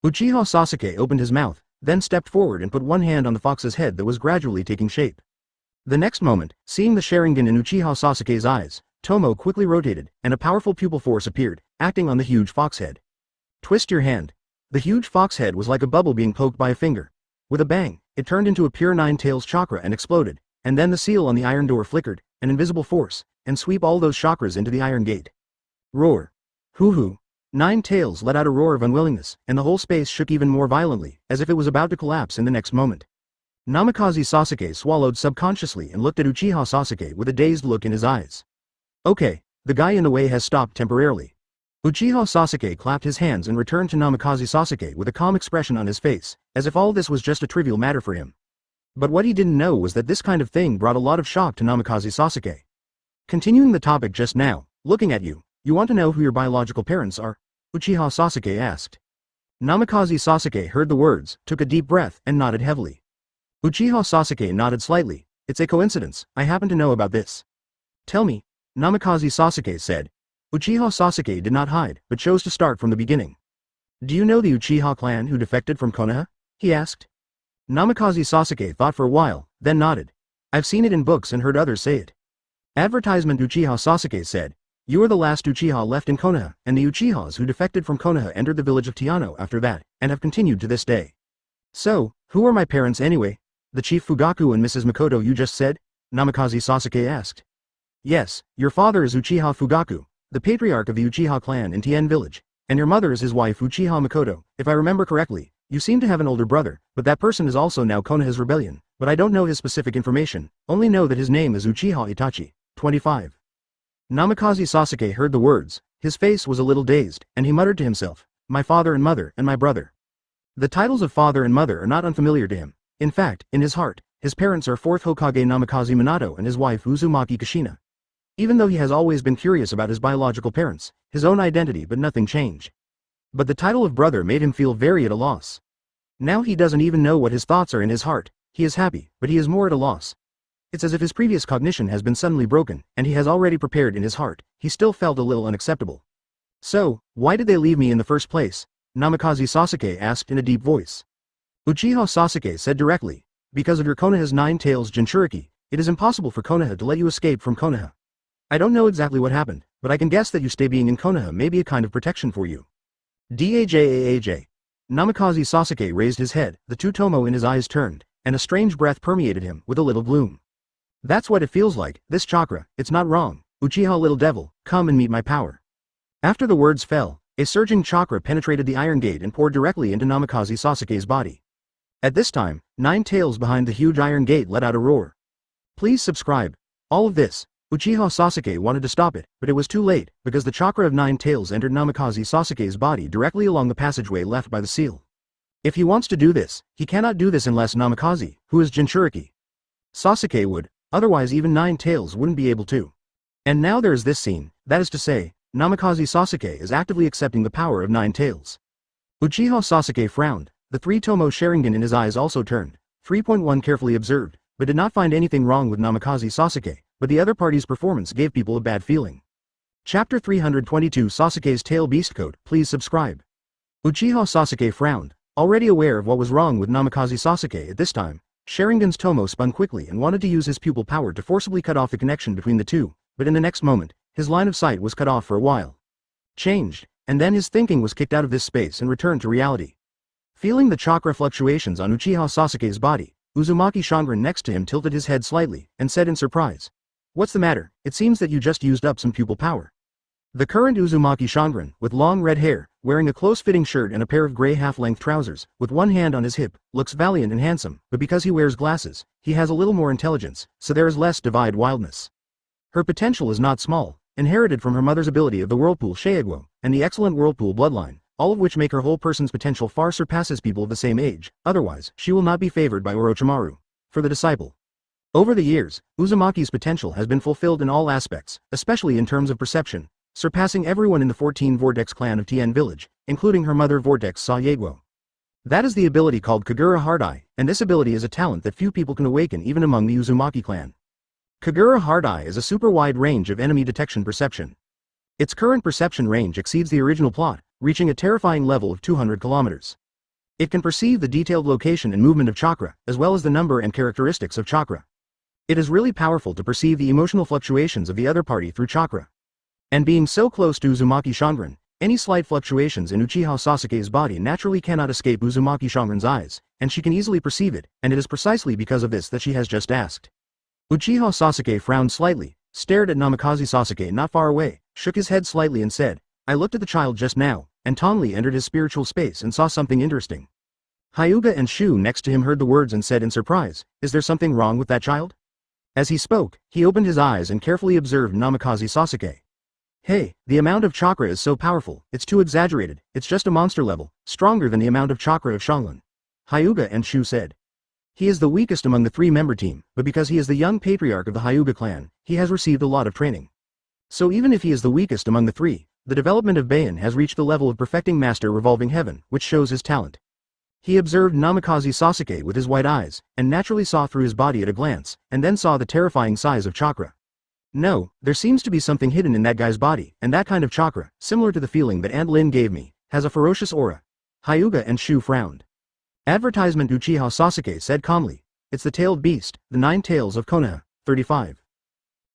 Uchiha Sasuke opened his mouth, then stepped forward and put one hand on the fox's head that was gradually taking shape. The next moment, seeing the Sharingan in Uchiha Sasuke's eyes, Tomo quickly rotated, and a powerful pupil force appeared, acting on the huge fox head. Twist your hand. The huge fox head was like a bubble being poked by a finger. With a bang, it turned into a pure Nine Tails chakra and exploded, and then the seal on the iron door flickered, an invisible force, and sweep all those chakras into the iron gate. Roar. Hoo-hoo. Nine Tails let out a roar of unwillingness, and the whole space shook even more violently, as if it was about to collapse in the next moment. Namikaze Sasuke swallowed subconsciously and looked at Uchiha Sasuke with a dazed look in his eyes. Okay, the guy in the way has stopped temporarily. Uchiha Sasuke clapped his hands and returned to Namikaze Sasuke with a calm expression on his face, as if all this was just a trivial matter for him. But what he didn't know was that this kind of thing brought a lot of shock to Namikaze Sasuke. Continuing the topic just now, looking at you, you want to know who your biological parents are? Uchiha Sasuke asked. Namikaze Sasuke heard the words, took a deep breath, and nodded heavily. Uchiha Sasuke nodded slightly. It's a coincidence, I happen to know about this. Tell me, Namikaze Sasuke said. Uchiha Sasuke did not hide, but chose to start from the beginning. Do you know the Uchiha clan who defected from Konoha? He asked. Namikaze Sasuke thought for a while, then nodded. I've seen it in books and heard others say it. Advertisement. Uchiha Sasuke said. You are the last Uchiha left in Konoha, and the Uchihas who defected from Konoha entered the village of Tiano after that, and have continued to this day. So, who are my parents anyway? The Chief Fugaku and Mrs. Makoto you just said? Namikaze Sasuke asked. Yes, your father is Uchiha Fugaku, the patriarch of the Uchiha clan in Tien Village, and your mother is his wife Uchiha Makoto. If I remember correctly, you seem to have an older brother, but that person is also now Konoha's rebellion, but I don't know his specific information, only know that his name is Uchiha Itachi, 25. Namikaze Sasuke heard the words, his face was a little dazed, and he muttered to himself, my father and mother and my brother. The titles of father and mother are not unfamiliar to him. In fact, in his heart, his parents are 4th Hokage Namikaze Minato and his wife Uzumaki Kushina. Even though he has always been curious about his biological parents, his own identity but nothing changed. But the title of brother made him feel very at a loss. Now he doesn't even know what his thoughts are in his heart. He is happy, but he is more at a loss. It's as if his previous cognition has been suddenly broken, and he has already prepared in his heart. He still felt a little unacceptable. So, why did they leave me in the first place? Namikaze Sasuke asked in a deep voice. Uchiha Sasuke said directly, because of your Konoha's Nine Tails Jinchuriki, it is impossible for Konoha to let you escape from Konoha. I don't know exactly what happened, but I can guess that you stay being in Konoha may be a kind of protection for you. Dajaj. Namikaze Sasuke raised his head, the two tomo in his eyes turned, and a strange breath permeated him with a little gloom. That's what it feels like, this chakra, it's not wrong. Uchiha little devil, come and meet my power. After the words fell, a surging chakra penetrated the iron gate and poured directly into Namikaze Sasuke's body. At this time, Nine Tails behind the huge iron gate let out a roar. Please subscribe. All of this, Uchiha Sasuke wanted to stop it, but it was too late, because the chakra of Nine Tails entered Namikaze Sasuke's body directly along the passageway left by the seal. If he wants to do this, he cannot do this unless Namikaze, who is Jinchuriki, Sasuke would, otherwise even Nine Tails wouldn't be able to. And now there is this scene, that is to say, Namikaze Sasuke is actively accepting the power of Nine Tails. Uchiha Sasuke frowned, the 3-tomo Sharingan in his eyes also turned. 3.1 carefully observed, but did not find anything wrong with Namikaze Sasuke, but the other party's performance gave people a bad feeling. Chapter 322 Sasuke's Tail Beast Coat, please subscribe. Uchiha Sasuke frowned, already aware of what was wrong with Namikaze Sasuke at this time. Sharingan's Tomo spun quickly and wanted to use his pupil power to forcibly cut off the connection between the two, but in the next moment, his line of sight was cut off for a while. Changed, and then his thinking was kicked out of this space and returned to reality. Feeling the chakra fluctuations on Uchiha Sasuke's body, Uzumaki Sharingan next to him tilted his head slightly and said in surprise, "What's the matter? It seems that you just used up some pupil power." The current Uzumaki Sharingan, with long red hair, wearing a close-fitting shirt and a pair of gray half-length trousers, with one hand on his hip, looks valiant and handsome, but because he wears glasses, he has a little more intelligence, so there is less divide wildness. Her potential is not small, inherited from her mother's ability of the Whirlpool Shaegwo, and the excellent Whirlpool bloodline, all of which make her whole person's potential far surpasses people of the same age, otherwise, she will not be favored by Orochimaru. For the disciple. Over the years, Uzumaki's potential has been fulfilled in all aspects, especially in terms of perception, surpassing everyone in the 14 Vortex clan of Tien Village, including her mother Vortex Saegwo. That is the ability called Kagura Hard Eye, and this ability is a talent that few people can awaken even among the Uzumaki clan. Kagura Hard Eye is a super wide range of enemy detection perception. Its current perception range exceeds the original plot, reaching a terrifying level of 200 kilometers. It can perceive the detailed location and movement of chakra, as well as the number and characteristics of chakra. It is really powerful to perceive the emotional fluctuations of the other party through chakra. And being so close to Uzumaki Sharingan, any slight fluctuations in Uchiha Sasuke's body naturally cannot escape Uzumaki Sharingan's eyes, and she can easily perceive it, and it is precisely because of this that she has just asked. Uchiha Sasuke frowned slightly, stared at Namikaze Sasuke not far away, shook his head slightly and said, "I looked at the child just now," and Tongli entered his spiritual space and saw something interesting. Hyuga and Shu next to him heard the words and said in surprise, "Is there something wrong with that child?" As he spoke, he opened his eyes and carefully observed Namikaze Sasuke. "Hey, the amount of chakra is so powerful, it's too exaggerated, it's just a monster level, stronger than the amount of chakra of Sharingan," Hyuga and Shu said. "He is the weakest among the three-member team, but because he is the young patriarch of the Hyuga clan, he has received a lot of training. So even if he is the weakest among the three, the development of Bayan has reached the level of perfecting Master Revolving Heaven, which shows his talent." He observed Namikaze Sasuke with his white eyes, and naturally saw through his body at a glance, and then saw the terrifying size of chakra. "No, there seems to be something hidden in that guy's body, and that kind of chakra, similar to the feeling that Aunt Lin gave me, has a ferocious aura." Hyuga and Shu frowned. Advertisement Uchiha Sasuke said calmly, "It's the tailed beast, the 9 tails of Konoha, 35.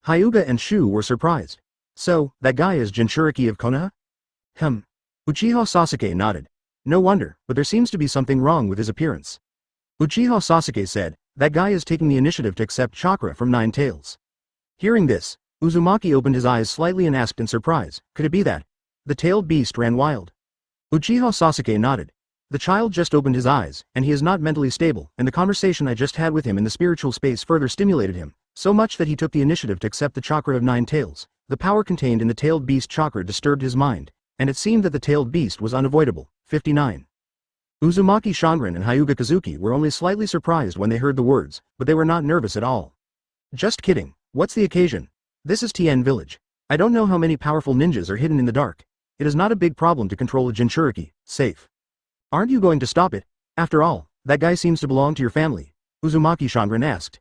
Hyuga and Shu were surprised. "So, that guy is Jinchuriki of Konoha?" Uchiha Sasuke nodded. "No wonder, but there seems to be something wrong with his appearance." Uchiha Sasuke said, "That guy is taking the initiative to accept chakra from 9 tails." Hearing this, Uzumaki opened his eyes slightly and asked in surprise, "Could it be that the tailed beast ran wild?" Uchiha Sasuke nodded. "The child just opened his eyes, and he is not mentally stable, and the conversation I just had with him in the spiritual space further stimulated him, so much that he took the initiative to accept the chakra of 9 tails. The power contained in the tailed beast chakra disturbed his mind, and it seemed that the tailed beast was unavoidable." 59. Uzumaki Sharingan and Hyuga Kazuki were only slightly surprised when they heard the words, but they were not nervous at all. "Just kidding. What's the occasion? This is Tien Village. I don't know how many powerful ninjas are hidden in the dark. It is not a big problem to control a Jinchuriki, safe. Aren't you going to stop it? After all, that guy seems to belong to your family," Uzumaki Sharingan asked.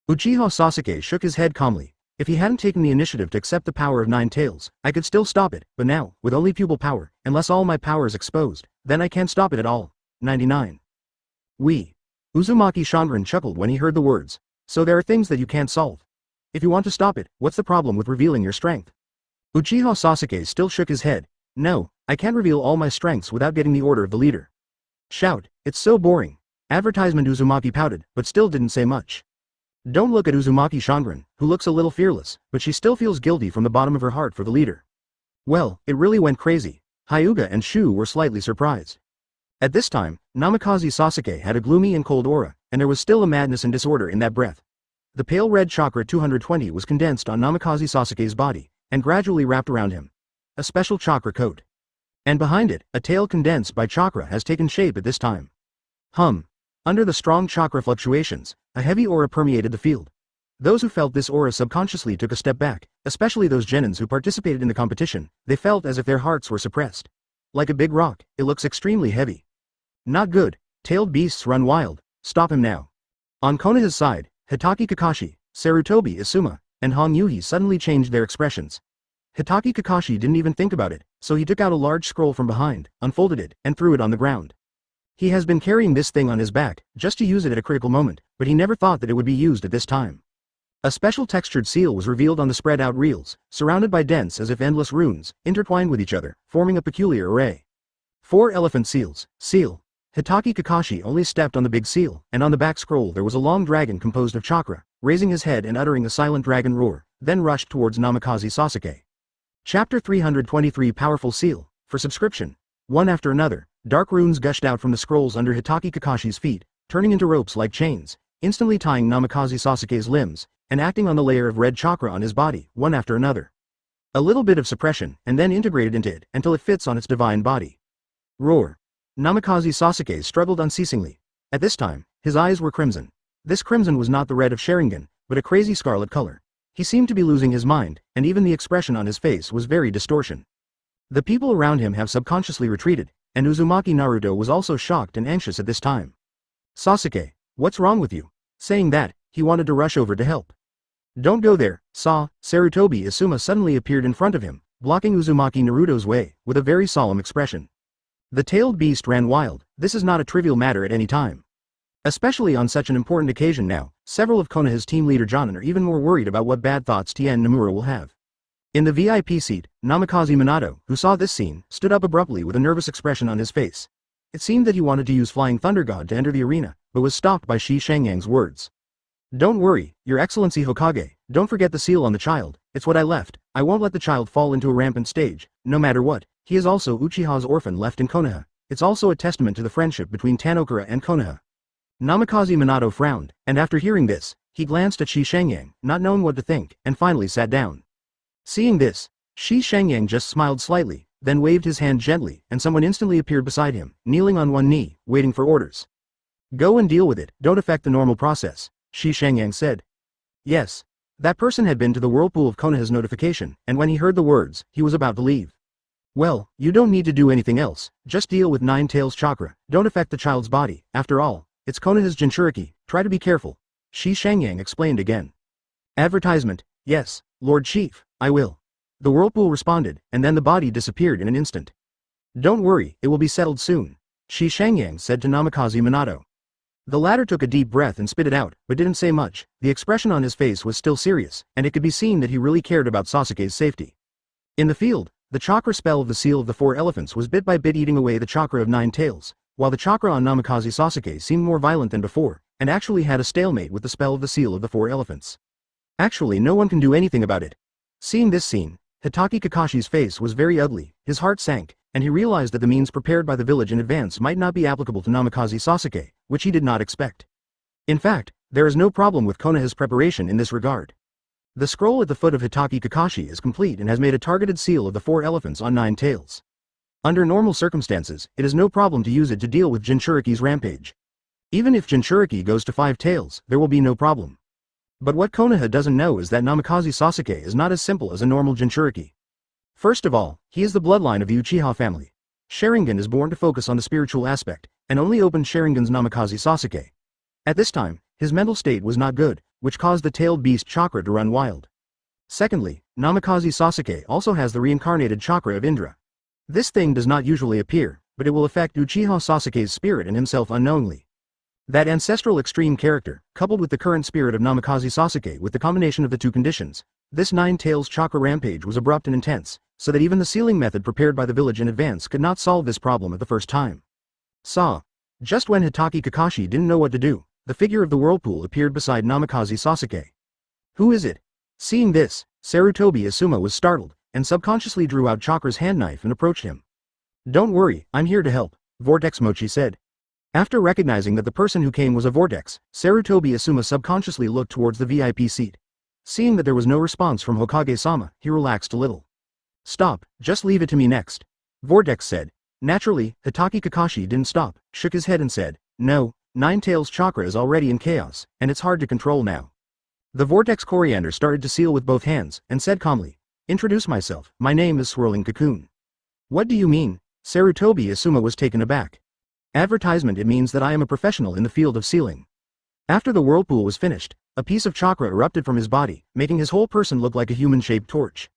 Uchiha Sasuke shook his head calmly. "If he hadn't taken the initiative to accept the power of 9 tails, I could still stop it, but now, with only pupil power, unless all my power is exposed, then I can't stop it at all." 99. Uzumaki Sharingan chuckled when he heard the words. "So there are things that you can't solve. If you want to stop it, what's the problem with revealing your strength?" Uchiha Sasuke still shook his head. "No, I can't reveal all my strengths without getting the order of the leader." "Shout, it's so boring." Advertisement Uzumaki pouted, but still didn't say much. Don't look at Uzumaki Sharingan, who looks a little fearless, but she still feels guilty from the bottom of her heart for the leader. Well, it really went crazy. Hyuga and Shu were slightly surprised. At this time, Namikaze Sasuke had a gloomy and cold aura, and there was still a madness and disorder in that breath. The pale red chakra 220 was condensed on Namikaze Sasuke's body, and gradually wrapped around him. A special chakra coat. And behind it, a tail condensed by chakra has taken shape at this time. Under the strong chakra fluctuations, a heavy aura permeated the field. Those who felt this aura subconsciously took a step back, especially those genins who participated in the competition. They felt as if their hearts were suppressed. Like a big rock, it looks extremely heavy. Not good. Tailed beasts run wild. Stop him now. On Konoha's side, Hitaki Kakashi, Sarutobi Isuma, and Han Yuhi suddenly changed their expressions. Hitaki Kakashi didn't even think about it. So he took out a large scroll from behind, unfolded it, and threw it on the ground. He has been carrying this thing on his back, just to use it at a critical moment, but he never thought that it would be used at this time. A special textured seal was revealed on the spread out reels, surrounded by dense as if endless runes, intertwined with each other, forming a peculiar array. 4 elephant seals. Seal. Hitaki Kakashi only stepped on the big seal, and on the back scroll there was a long dragon composed of chakra, raising his head and uttering a silent dragon roar, then rushed towards Namikaze Sasuke. Chapter 323 Powerful Seal. For subscription. One after another, dark runes gushed out from the scrolls under Hitaki Kakashi's feet, turning into ropes like chains, instantly tying Namikaze Sasuke's limbs, and acting on the layer of red chakra on his body, one after another. A little bit of suppression, and then integrated into it, until it fits on its divine body. Roar. Namikaze Sasuke struggled unceasingly. At this time, his eyes were crimson. This crimson was not the red of Sharingan, but a crazy scarlet color. He seemed to be losing his mind, and even the expression on his face was very distortion. The people around him have subconsciously retreated, and Uzumaki Naruto was also shocked and anxious at this time. Sasuke, what's wrong with you? Saying that, he wanted to rush over to help. Don't go there, Sarutobi Asuma suddenly appeared in front of him, blocking Uzumaki Naruto's way, with a very solemn expression. The tailed beast ran wild. This is not a trivial matter at any time. Especially on such an important occasion now, several of Konoha's team leader Genin are even more worried about what bad thoughts Tien Nomura will have. In the VIP seat, Namikaze Minato, who saw this scene, stood up abruptly with a nervous expression on his face. It seemed that he wanted to use Flying Thunder God to enter the arena, but was stopped by Shi Shangyang's words. Don't worry, Your Excellency Hokage, don't forget the seal on the child. It's what I left. I won't let the child fall into a rampant stage, no matter what. He is also Uchiha's orphan left in Konoha. It's also a testament to the friendship between Tanokura and Konoha. Namikaze Minato frowned, and after hearing this, he glanced at Shi Shangyang, not knowing what to think, and finally sat down. Seeing this, Shi Shangyang just smiled slightly, then waved his hand gently, and someone instantly appeared beside him, kneeling on one knee, waiting for orders. Go and deal with it, don't affect the normal process, Shi Shangyang said. Yes. That person had been to the whirlpool of Konoha's notification, and when he heard the words, he was about to leave. Well, you don't need to do anything else, just deal with Nine Tails chakra, don't affect the child's body, after all, it's Konoha's Jinchuriki, try to be careful, Shi Shangyang explained again. Advertisement, yes, Lord Chief, I will. The whirlpool responded, and then the body disappeared in an instant. Don't worry, it will be settled soon, Shi Shangyang said to Namikaze Minato. The latter took a deep breath and spit it out, but didn't say much. The expression on his face was still serious, and it could be seen that he really cared about Sasuke's safety. In the field, the chakra spell of the seal of the 4 elephants was bit by bit eating away the chakra of 9 tails, while the chakra on Namikaze Sasuke seemed more violent than before, and actually had a stalemate with the spell of the seal of the 4 elephants. Actually, no one can do anything about it. Seeing this scene, Hitaki Kakashi's face was very ugly, his heart sank, and he realized that the means prepared by the village in advance might not be applicable to Namikaze Sasuke, which he did not expect. In fact, there is no problem with Konoha's preparation in this regard. The scroll at the foot of Hitaki Kakashi is complete and has made a targeted seal of the 4 elephants on 9 tails. Under normal circumstances, it is no problem to use it to deal with Jinchuriki's rampage. Even if Jinchuriki goes to 5 tails, there will be no problem. But what Konoha doesn't know is that Namikaze Sasuke is not as simple as a normal Jinchuriki. First of all, he is the bloodline of the Uchiha family. Sharingan is born to focus on the spiritual aspect, and only opened Sharingan's Namikaze Sasuke. At this time, his mental state was not good, which caused the tailed beast chakra to run wild. Secondly, Namikaze Sasuke also has the reincarnated chakra of Indra. This thing does not usually appear, but it will affect Uchiha Sasuke's spirit and himself unknowingly. That ancestral extreme character, coupled with the current spirit of Namikaze Sasuke with the combination of the two conditions, this 9 tails chakra rampage was abrupt and intense, so that even the sealing method prepared by the village in advance could not solve this problem at the first time. Just when Hitaki Kakashi didn't know what to do, the figure of the whirlpool appeared beside Namikaze Sasuke. Who is it? Seeing this, Sarutobi Asuma was startled, and subconsciously drew out Chakra's handknife and approached him. Don't worry, I'm here to help, Vortex Mochi said. After recognizing that the person who came was a vortex, Sarutobi Asuma subconsciously looked towards the VIP seat. Seeing that there was no response from Hokage-sama, he relaxed a little. Stop, just leave it to me next, Vortex said. Naturally, Hitaki Kakashi didn't stop, shook his head and said, no, 9 tails chakra is already in chaos, and it's hard to control now. The Vortex Coriander started to seal with both hands, and said calmly, introduce myself, my name is Swirling Cocoon. What do you mean? Sarutobi Asuma was taken aback. Advertisement. It means that I am a professional in the field of sealing. After the whirlpool was finished, a piece of chakra erupted from his body, making his whole person look like a human-shaped torch.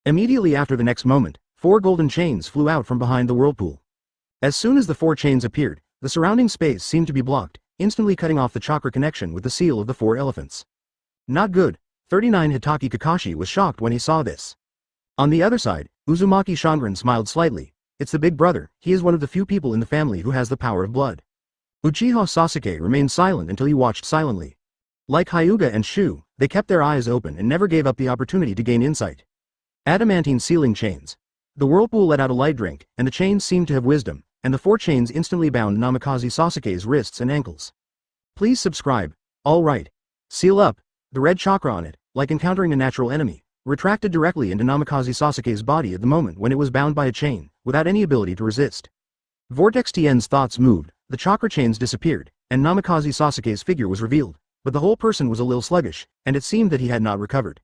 Immediately after the next moment, 4 golden chains flew out from behind the whirlpool. As soon as the 4 chains appeared, the surrounding space seemed to be blocked, instantly cutting off the chakra connection with the seal of the 4 elephants. Not good. 39 Hitaki Kakashi was shocked when he saw this. On the other side, Uzumaki Shanran smiled slightly. It's the big brother, he is one of the few people in the family who has the power of blood. Uchiha Sasuke remained silent until he watched silently. Like Hyuga and Shu, they kept their eyes open and never gave up the opportunity to gain insight. Adamantine sealing chains. The whirlpool let out a light drink, and the chains seemed to have wisdom, and the 4 chains instantly bound Namikaze Sasuke's wrists and ankles. Please subscribe. Alright. Seal up. The red chakra on it, like encountering a natural enemy, retracted directly into Namikaze Sasuke's body at the moment when it was bound by a chain, without any ability to resist. Vortex Tien's thoughts moved, the chakra chains disappeared, and Namikaze Sasuke's figure was revealed, but the whole person was a little sluggish, and it seemed that he had not recovered.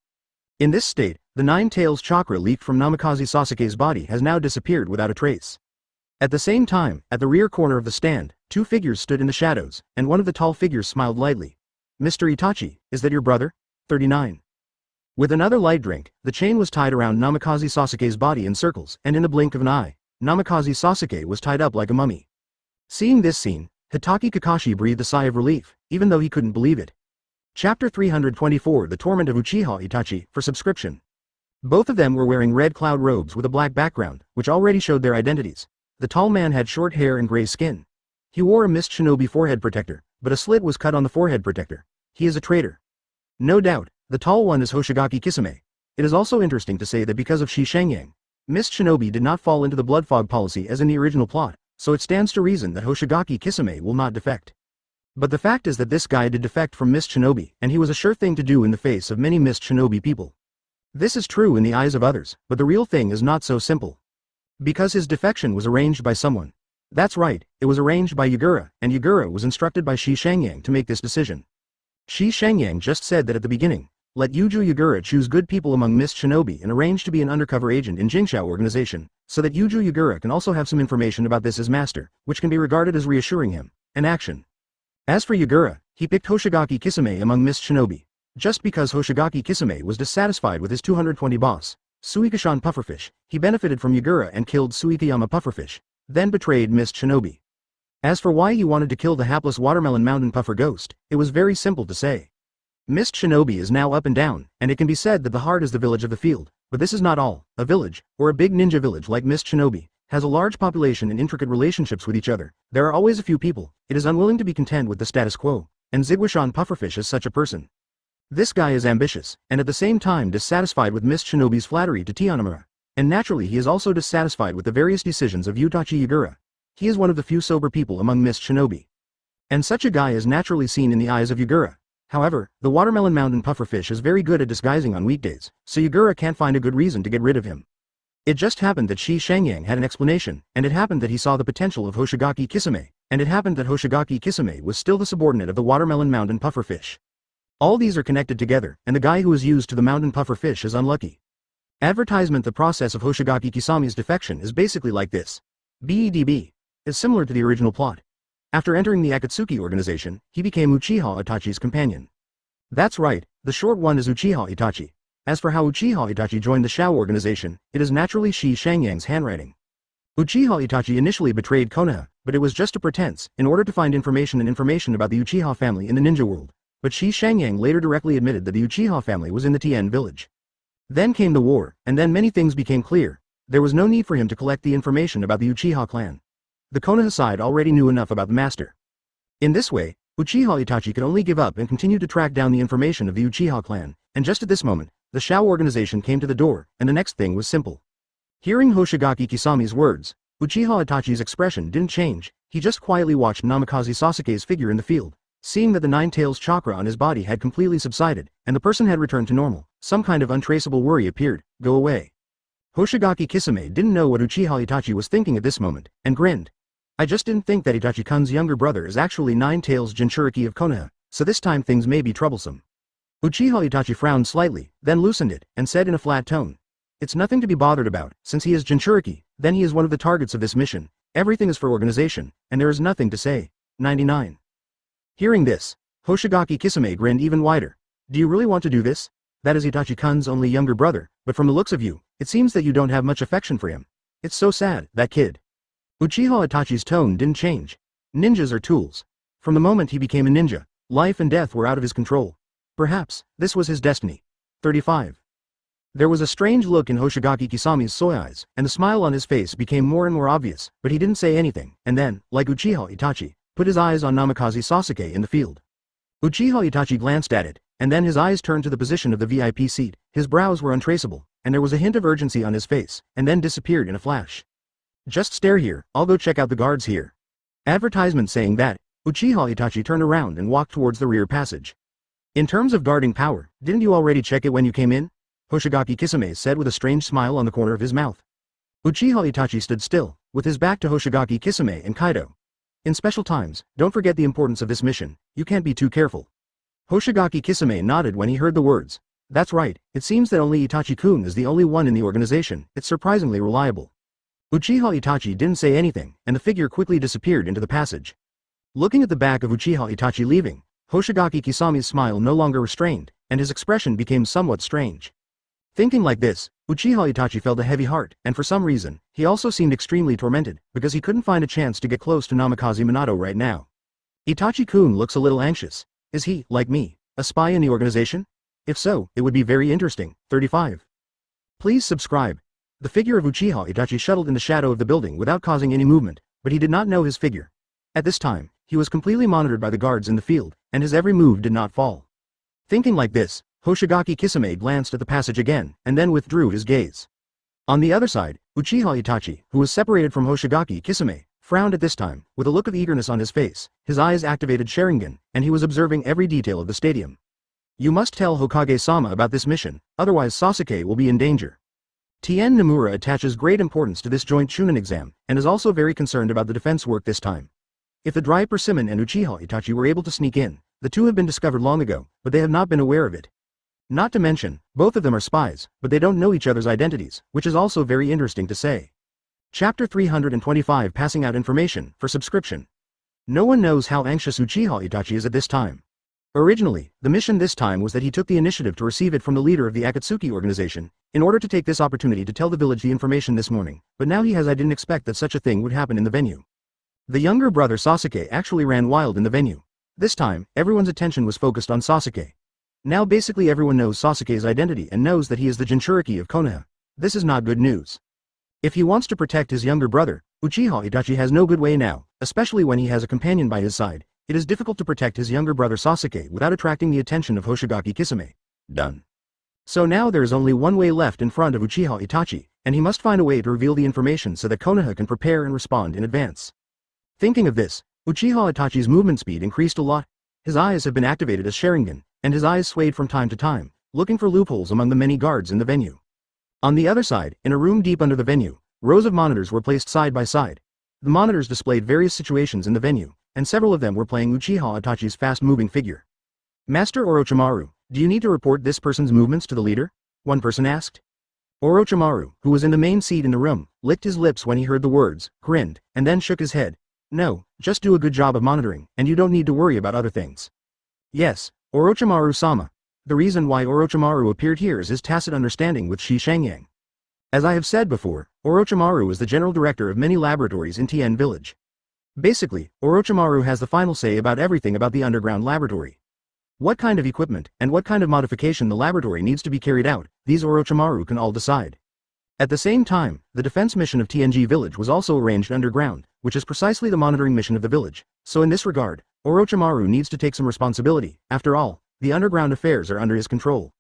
In this state, the 9 tails chakra leaked from Namikaze Sasuke's body has now disappeared without a trace. At the same time, at the rear corner of the stand, 2 figures stood in the shadows, and one of the tall figures smiled lightly. Mr. Itachi, is that your brother? 39. With another light drink, the chain was tied around Namikaze Sasuke's body in circles, and in the blink of an eye, Namikaze Sasuke was tied up like a mummy. Seeing this scene, Hitaki Kakashi breathed a sigh of relief, even though he couldn't believe it. Chapter 324 The Torment of Uchiha Itachi, for subscription. Both of them were wearing red cloud robes with a black background, which already showed their identities. The tall man had short hair and gray skin. He wore a mist shinobi forehead protector, but a slit was cut on the forehead protector. He is a traitor. No doubt, the tall one is Hoshigaki Kisame. It is also interesting to say that because of Shi Shangyang, Mist Shinobi did not fall into the blood fog policy as in the original plot, so it stands to reason that Hoshigaki Kisame will not defect. But the fact is that this guy did defect from Mist Shinobi, and he was a sure thing to do in the face of many Mist Shinobi people. This is true in the eyes of others, but the real thing is not so simple. Because his defection was arranged by someone. That's right, it was arranged by Yagura, and Yagura was instructed by Shi Shangyang to make this decision. Shi Shangyang just said that at the beginning, let Yuju Yagura choose good people among Mist Shinobi and arrange to be an undercover agent in Jingxiao organization, so that Yuju Yagura can also have some information about this as master, which can be regarded as reassuring him, an action. As for Yagura, he picked Hoshigaki Kisame among Mist Shinobi, just because Hoshigaki Kisame was dissatisfied with his 220 boss, Suikashan Pufferfish. He benefited from Yagura and killed Suikayama Pufferfish, then betrayed Mist Shinobi. As for why he wanted to kill the hapless Watermelon Mountain Puffer Ghost, it was very simple to say. Mist Shinobi is now up and down, and it can be said that the heart is the village of the field, but this is not all. A village, or a big ninja village like Mist Shinobi, has a large population and intricate relationships with each other. There are always a few people. It is unwilling to be content with the status quo, and Ziguishan Pufferfish is such a person. This guy is ambitious, and at the same time dissatisfied with Mist Shinobi's flattery to Tianamura, and naturally he is also dissatisfied with the various decisions of Utachi Yagura. He is one of the few sober people among Mist Shinobi. And such a guy is naturally seen in the eyes of Yagura. However, the Watermelon Mountain Pufferfish is very good at disguising on weekdays, so Yagura can't find a good reason to get rid of him. It just happened that Shi Shangyang had an explanation, and it happened that he saw the potential of Hoshigaki Kisame, and it happened that Hoshigaki Kisame was still the subordinate of the Watermelon Mountain Pufferfish. All these are connected together, and the guy who is used to the mountain pufferfish is unlucky. Advertisement. The process of Hoshigaki Kisame's defection is basically like this. BEDB is similar to the original plot. After entering the Akatsuki organization, he became Uchiha Itachi's companion. That's right, the short one is Uchiha Itachi. As for how Uchiha Itachi joined the Shao organization, it is naturally Shi Shangyang's handwriting. Uchiha Itachi initially betrayed Konoha, but it was just a pretense, in order to find information about the Uchiha family in the ninja world. But Shi Shangyang later directly admitted that the Uchiha family was in the Tien village. Then came the war, and then many things became clear. There was no need for him to collect the information about the Uchiha clan. The Konoha side already knew enough about the master. In this way, Uchiha Itachi could only give up and continue to track down the information of the Uchiha clan, and just at this moment, the Shao organization came to the door, and the next thing was simple. Hearing Hoshigaki Kisame's words, Uchiha Itachi's expression didn't change. He just quietly watched Namikaze Sasuke's figure in the field. Seeing that the 9 tails chakra on his body had completely subsided, and the person had returned to normal, some kind of untraceable worry appeared. Go away. Hoshigaki Kisame didn't know what Uchiha Itachi was thinking at this moment, and grinned. I just didn't think that Itachi-kun's younger brother is actually 9 tails Jinchuriki of Konoha, so this time things may be troublesome. Uchiha Itachi frowned slightly, then loosened it, and said in a flat tone. It's nothing to be bothered about. Since he is Jinchuriki, then he is one of the targets of this mission. Everything is for organization, and there is nothing to say. 99. Hearing this, Hoshigaki Kisame grinned even wider. Do you really want to do this? that is Itachi-kun's only younger brother, but from the looks of you, it seems that you don't have much affection for him. It's so sad, that kid. Uchiha Itachi's tone didn't change. Ninjas are tools. From the moment he became a ninja, life and death were out of his control. Perhaps, this was his destiny. 35. There was a strange look in Hoshigaki Kisami's soy eyes, and the smile on his face became more and more obvious, but he didn't say anything, and then, like Uchiha Itachi, put his eyes on Namikaze Sasuke in the field. Uchiha Itachi glanced at it, and then his eyes turned to the position of the VIP seat. His brows were untraceable, and there was a hint of urgency on his face, and then disappeared in a flash. Just stare here, I'll go check out the guards here. Advertisement saying that, Uchiha Itachi turned around and walked towards the rear passage. In terms of guarding power, didn't you already check it when you came in? Hoshigaki Kisame said with a strange smile on the corner of his mouth. Uchiha Itachi stood still, with his back to Hoshigaki Kisame and Kaido. In special times, don't forget the importance of this mission, you can't be too careful. Hoshigaki Kisame nodded when he heard the words. That's right, it seems that only Itachi-kun is the only one in the organization, it's surprisingly reliable. Uchiha Itachi didn't say anything, and the figure quickly disappeared into the passage. Looking at the back of Uchiha Itachi leaving, Hoshigaki Kisami's smile no longer restrained, and his expression became somewhat strange. Thinking like this, Uchiha Itachi felt a heavy heart, and for some reason, he also seemed extremely tormented, because he couldn't find a chance to get close to Namikaze Minato right now. Itachi-kun looks a little anxious. Is he, like me, a spy in the organization? If so, it would be very interesting. 35. Please subscribe. The figure of Uchiha Itachi shuttled in the shadow of the building without causing any movement, but he did not know his figure. At this time, he was completely monitored by the guards in the field, and his every move did not fall. Thinking like this, Hoshigaki Kisame glanced at the passage again, and then withdrew his gaze. On the other side, Uchiha Itachi, who was separated from Hoshigaki Kisame, frowned at this time, with a look of eagerness on his face. His eyes activated Sharingan, and he was observing every detail of the stadium. You must tell Hokage-sama about this mission, otherwise Sasuke will be in danger. Tien Nomura attaches great importance to this joint Chunin exam, and is also very concerned about the defense work this time. If the dry persimmon and Uchiha Itachi were able to sneak in, the two have been discovered long ago, but they have not been aware of it. Not to mention, both of them are spies, but they don't know each other's identities, which is also very interesting to say. Chapter 325 Passing out information, for subscription. No one knows how anxious Uchiha Itachi is at this time. Originally, the mission this time was that he took the initiative to receive it from the leader of the Akatsuki organization, in order to take this opportunity to tell the village the information this morning, but now I didn't expect that such a thing would happen in the venue. The younger brother Sasuke actually ran wild in the venue. This time, everyone's attention was focused on Sasuke. Now basically everyone knows Sasuke's identity and knows that he is the Jinchuriki of Konoha. This is not good news. If he wants to protect his younger brother, Uchiha Itachi has no good way now, especially when he has a companion by his side. It is difficult to protect his younger brother Sasuke without attracting the attention of Hoshigaki Kisame. Done. So now there is only one way left in front of Uchiha Itachi, and he must find a way to reveal the information so that Konoha can prepare and respond in advance. Thinking of this, Uchiha Itachi's movement speed increased a lot. His eyes have been activated as Sharingan, and his eyes swayed from time to time, looking for loopholes among the many guards in the venue. On the other side, in a room deep under the venue, rows of monitors were placed side by side. The monitors displayed various situations in the venue, and several of them were playing Uchiha Itachi's fast-moving figure. Master Orochimaru, do you need to report this person's movements to the leader? One person asked. Orochimaru, who was in the main seat in the room, licked his lips when he heard the words, grinned, and then shook his head. No, just do a good job of monitoring, and you don't need to worry about other things. Yes, Orochimaru-sama. The reason why Orochimaru appeared here is his tacit understanding with Shi Shangyang. As I have said before, Orochimaru is the general director of many laboratories in Tien Village. Basically, Orochimaru has the final say about everything about the underground laboratory. What kind of equipment, and what kind of modification the laboratory needs to be carried out, these Orochimaru can all decide. At the same time, the defense mission of TNG Village was also arranged underground, which is precisely the monitoring mission of the village, so in this regard, Orochimaru needs to take some responsibility. After all, the underground affairs are under his control.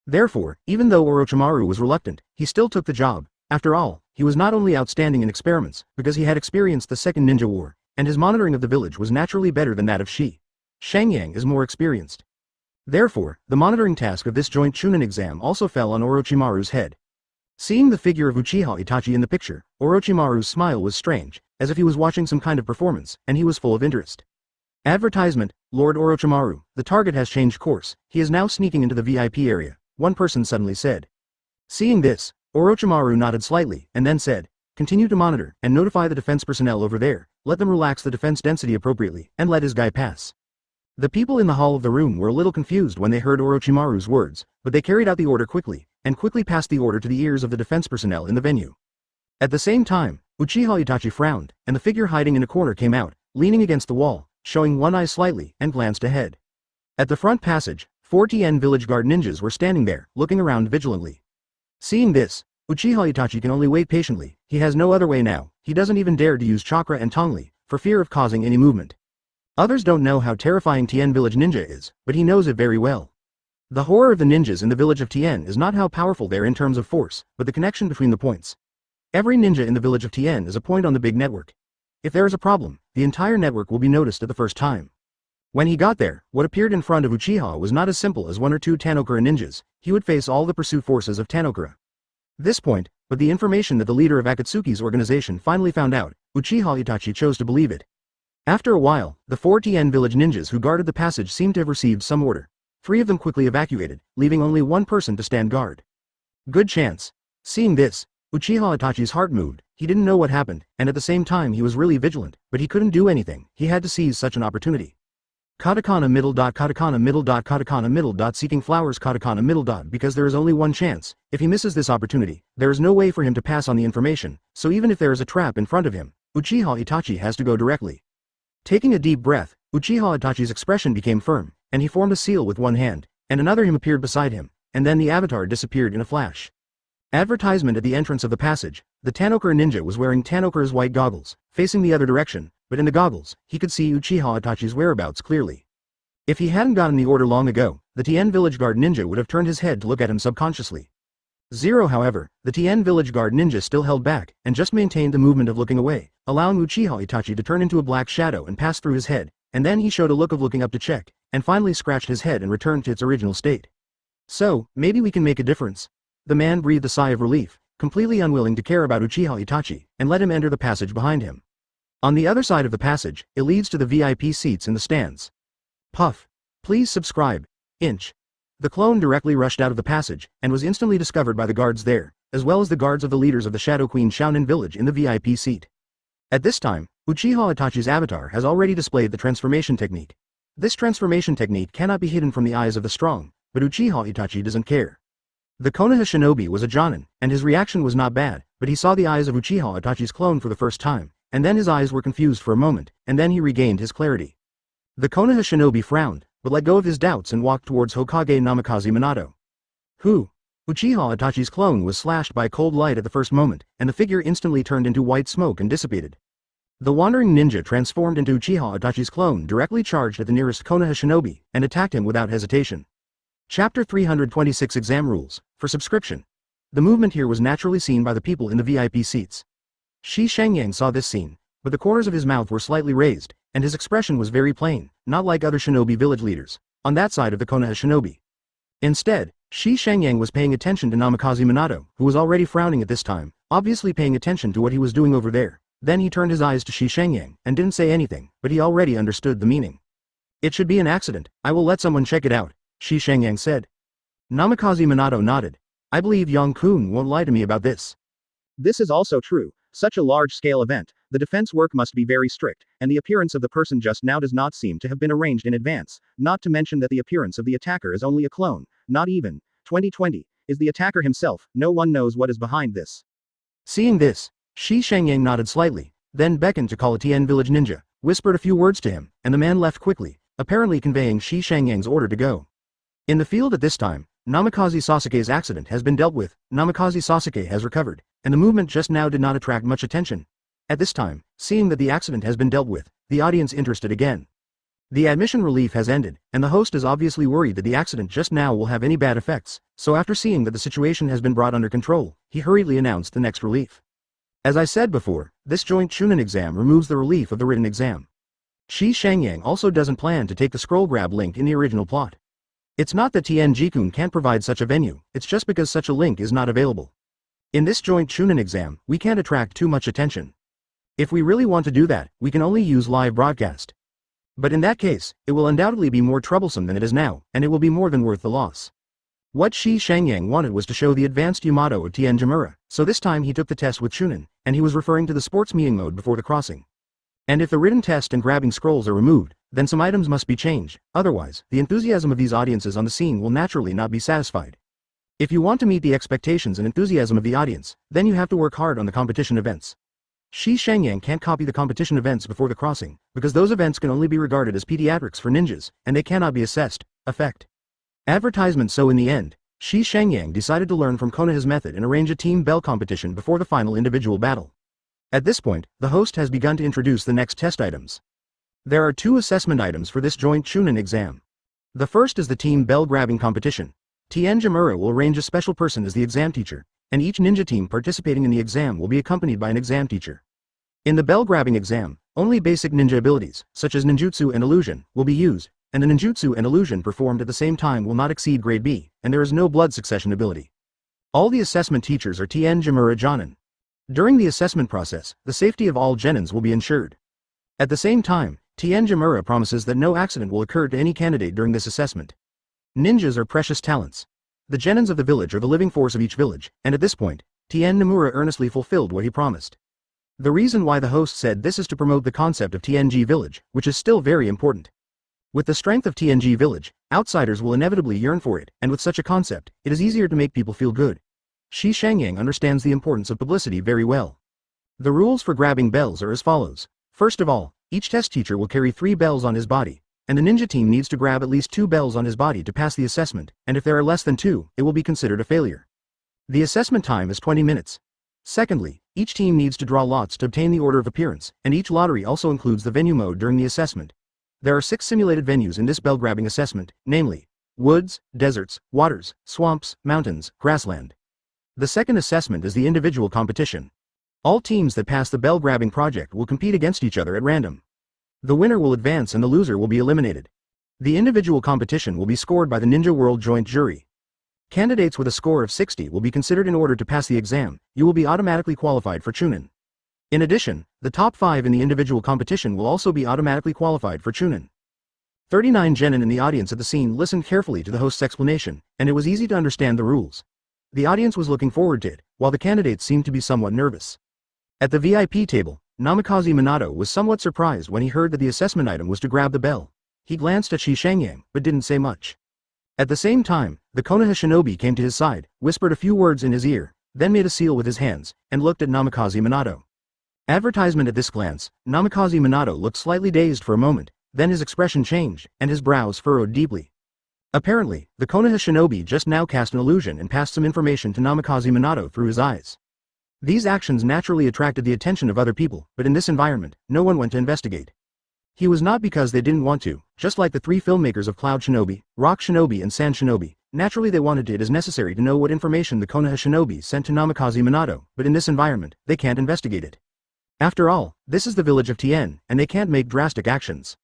Therefore, even though Orochimaru was reluctant, he still took the job. After all, he was not only outstanding in experiments, because he had experienced the Second Ninja War, and his monitoring of the village was naturally better than that of Shi Shangyang is more experienced. Therefore, the monitoring task of this joint Chunin exam also fell on Orochimaru's head. Seeing the figure of Uchiha Itachi in the picture, Orochimaru's smile was strange, as if he was watching some kind of performance, and he was full of interest. Advertisement, Lord Orochimaru, the target has changed course, he is now sneaking into the VIP area, one person suddenly said. Seeing this, Orochimaru nodded slightly, and then said, continue to monitor, and notify the defense personnel over there, let them relax the defense density appropriately, and let his guy pass. The people in the hall of the room were a little confused when they heard Orochimaru's words, but they carried out the order quickly, and quickly passed the order to the ears of the defense personnel in the venue. At the same time, Uchiha Itachi frowned, and the figure hiding in a corner came out, leaning against the wall, showing one eye slightly, and glanced ahead. At the front passage, 4 Tien village guard ninjas were standing there, looking around vigilantly. Seeing this, Uchiha Itachi can only wait patiently. He has no other way now. He doesn't even dare to use chakra and tongli, for fear of causing any movement. Others don't know how terrifying Tien village ninja is, but he knows it very well. The horror of the ninjas in the village of Tien is not how powerful they are in terms of force, but the connection between the points. Every ninja in the village of Tien is a point on the big network. If there is a problem, the entire network will be noticed at the first time. When he got there, what appeared in front of Uchiha was not as simple as 1 or 2 Tanokura ninjas. He would face all the pursuit forces of Tanokura. This point, but the information that the leader of Akatsuki's organization finally found out, Uchiha Itachi chose to believe it. After a while, the 4 Tien village ninjas who guarded the passage seemed to have received some order. 3 of them quickly evacuated, leaving only 1 person to stand guard. Good chance. Seeing this, Uchiha Itachi's heart moved. He didn't know what happened, and at the same time he was really vigilant, but he couldn't do anything. He had to seize such an opportunity. Katakana middle dot katakana middle dot katakana middle dot seeking flowers katakana middle dot because there is only one chance. If he misses this opportunity, there is no way for him to pass on the information, so even if there is a trap in front of him, Uchiha Itachi has to go directly. Taking a deep breath, Uchiha Itachi's expression became firm, and he formed a seal with one hand, and another him appeared beside him, and then the avatar disappeared in a flash. Advertisement at the entrance of the passage. The Tanokura ninja was wearing Tanokura's white goggles, facing the other direction, but in the goggles, he could see Uchiha Itachi's whereabouts clearly. If he hadn't gotten the order long ago, the Tien village guard ninja would have turned his head to look at him subconsciously. However, the Tien village guard ninja still held back, and just maintained the movement of looking away, allowing Uchiha Itachi to turn into a black shadow and pass through his head, and then he showed a look of looking up to check, and finally scratched his head and returned to its original state. So, maybe we can make a difference. The man breathed a sigh of relief, completely unwilling to care about Uchiha Itachi, and let him enter the passage behind him. On the other side of the passage, it leads to the VIP seats in the stands. Puff. Please subscribe. Inch. The clone directly rushed out of the passage, and was instantly discovered by the guards there, as well as the guards of the leaders of the Shadow Queen Shaonin village in the VIP seat. At this time, Uchiha Itachi's avatar has already displayed the transformation technique. This transformation technique cannot be hidden from the eyes of the strong, but Uchiha Itachi doesn't care. The Konoha shinobi was a Genin, and his reaction was not bad, but he saw the eyes of Uchiha Itachi's clone for the first time, and then his eyes were confused for a moment, and then he regained his clarity. The Konoha shinobi frowned, but let go of his doubts and walked towards Hokage Namikaze Minato. Who? Uchiha Itachi's clone was slashed by cold light at the first moment, and the figure instantly turned into white smoke and dissipated. The wandering ninja transformed into Uchiha Itachi's clone directly charged at the nearest Konoha shinobi, and attacked him without hesitation. Chapter 326 Exam Rules, for subscription. The movement here was naturally seen by the people in the VIP seats. Shi Shangyang saw this scene, but the corners of his mouth were slightly raised, and his expression was very plain, not like other shinobi village leaders, on that side of the Konoha shinobi. Instead, Shi Shangyang was paying attention to Namikaze Minato, who was already frowning at this time, obviously paying attention to what he was doing over there. Then he turned his eyes to Shi Shangyang, and didn't say anything, but he already understood the meaning. It should be an accident, I will let someone check it out, Shi Shangyang said. Namikaze Minato nodded. I believe Yang-kun won't lie to me about this. This is also true. Such a large-scale event, the defense work must be very strict, and the appearance of the person just now does not seem to have been arranged in advance, not to mention that the appearance of the attacker is only a clone, not even 2020, is the attacker himself. No one knows what is behind this. Seeing this, Shi Shangyang nodded slightly, then beckoned to call a Tien village ninja, whispered a few words to him, and the man left quickly, apparently conveying Shi Shangyang's order to go. In the field at this time, Namikaze Sasuke's accident has been dealt with, Namikaze Sasuke has recovered, and the movement just now did not attract much attention. At this time, seeing that the accident has been dealt with, the audience interested again. The admission relief has ended, and the host is obviously worried that the accident just now will have any bad effects, so after seeing that the situation has been brought under control, he hurriedly announced the next relief. As I said before, this joint Chunin exam removes the relief of the written exam. Shi Shangyang also doesn't plan to take the scroll grab link in the original plot. It's not that Tien Jikun can't provide such a venue, it's just because such a link is not available. In this joint Chunin exam, we can't attract too much attention. If we really want to do that, we can only use live broadcast. But in that case, it will undoubtedly be more troublesome than it is now, and it will be more than worth the loss. What Shi Shangyang wanted was to show the advanced Yamato of Tien Jamura, so this time he took the test with Chunin, and he was referring to the sports meeting mode before the crossing. And if the written test and grabbing scrolls are removed, then some items must be changed, otherwise, the enthusiasm of these audiences on the scene will naturally not be satisfied. If you want to meet the expectations and enthusiasm of the audience, then you have to work hard on the competition events. Shi Shangyang can't copy the competition events before the crossing, because those events can only be regarded as pediatrics for ninjas, and they cannot be assessed, effect. Advertisement. So in the end, Shi Shangyang decided to learn from Konoha's method and arrange a team bell competition before the final individual battle. At this point, the host has begun to introduce the next test items. There are 2 assessment items for this joint Chunin exam. The first is the team bell grabbing competition. Tien Jamura will arrange a special person as the exam teacher, and each ninja team participating in the exam will be accompanied by an exam teacher. In the bell grabbing exam, only basic ninja abilities, such as ninjutsu and illusion, will be used, and the ninjutsu and illusion performed at the same time will not exceed grade B, and there is no blood succession ability. All the assessment teachers are Tien Jamura Genin. During the assessment process, the safety of all Genins will be ensured. At the same time, Tien Jamura promises that no accident will occur to any candidate during this assessment. Ninjas are precious talents. The Genins of the village are the living force of each village, and at this point, Tien Nomura earnestly fulfilled what he promised. The reason why the host said this is to promote the concept of TNG village, which is still very important. With the strength of TNG village, outsiders will inevitably yearn for it, and with such a concept, it is easier to make people feel good. Shi Shangyang understands the importance of publicity very well. The rules for grabbing bells are as follows. First of all, each test teacher will carry 3 bells on his body, and the ninja team needs to grab at least 2 bells on his body to pass the assessment, and if there are less than 2, it will be considered a failure. The assessment time is 20 minutes. Secondly, each team needs to draw lots to obtain the order of appearance, and each lottery also includes the venue mode during the assessment. There are 6 simulated venues in this bell grabbing assessment, namely, woods, deserts, waters, swamps, mountains, grassland. The second assessment is the individual competition. All teams that pass the bell grabbing project will compete against each other at random. The winner will advance and the loser will be eliminated. The individual competition will be scored by the Ninja World Joint Jury. Candidates with a score of 60 will be considered in order to pass the exam. You will be automatically qualified for Chunin. In addition, the top 5 in the individual competition will also be automatically qualified for Chunin. 39 Genin in the audience at the scene listened carefully to the host's explanation, and it was easy to understand the rules. The audience was looking forward to it, while the candidates seemed to be somewhat nervous. At the VIP table, Namikaze Minato was somewhat surprised when he heard that the assessment item was to grab the bell. He glanced at Shi Shangyang, but didn't say much. At the same time, the Konoha shinobi came to his side, whispered a few words in his ear, then made a seal with his hands, and looked at Namikaze Minato. Advertisement. At this glance, Namikaze Minato looked slightly dazed for a moment, then his expression changed, and his brows furrowed deeply. Apparently, the Konoha shinobi just now cast an illusion and passed some information to Namikaze Minato through his eyes. These actions naturally attracted the attention of other people, but in this environment, no one went to investigate. He was not because they didn't want to, just like the 3 filmmakers of Cloud Shinobi, Rock Shinobi and Sand Shinobi, naturally they wanted it as necessary to know what information the Konoha shinobi sent to Namikaze Minato, but in this environment, they can't investigate it. After all, this is the village of Tien, and they can't make drastic actions.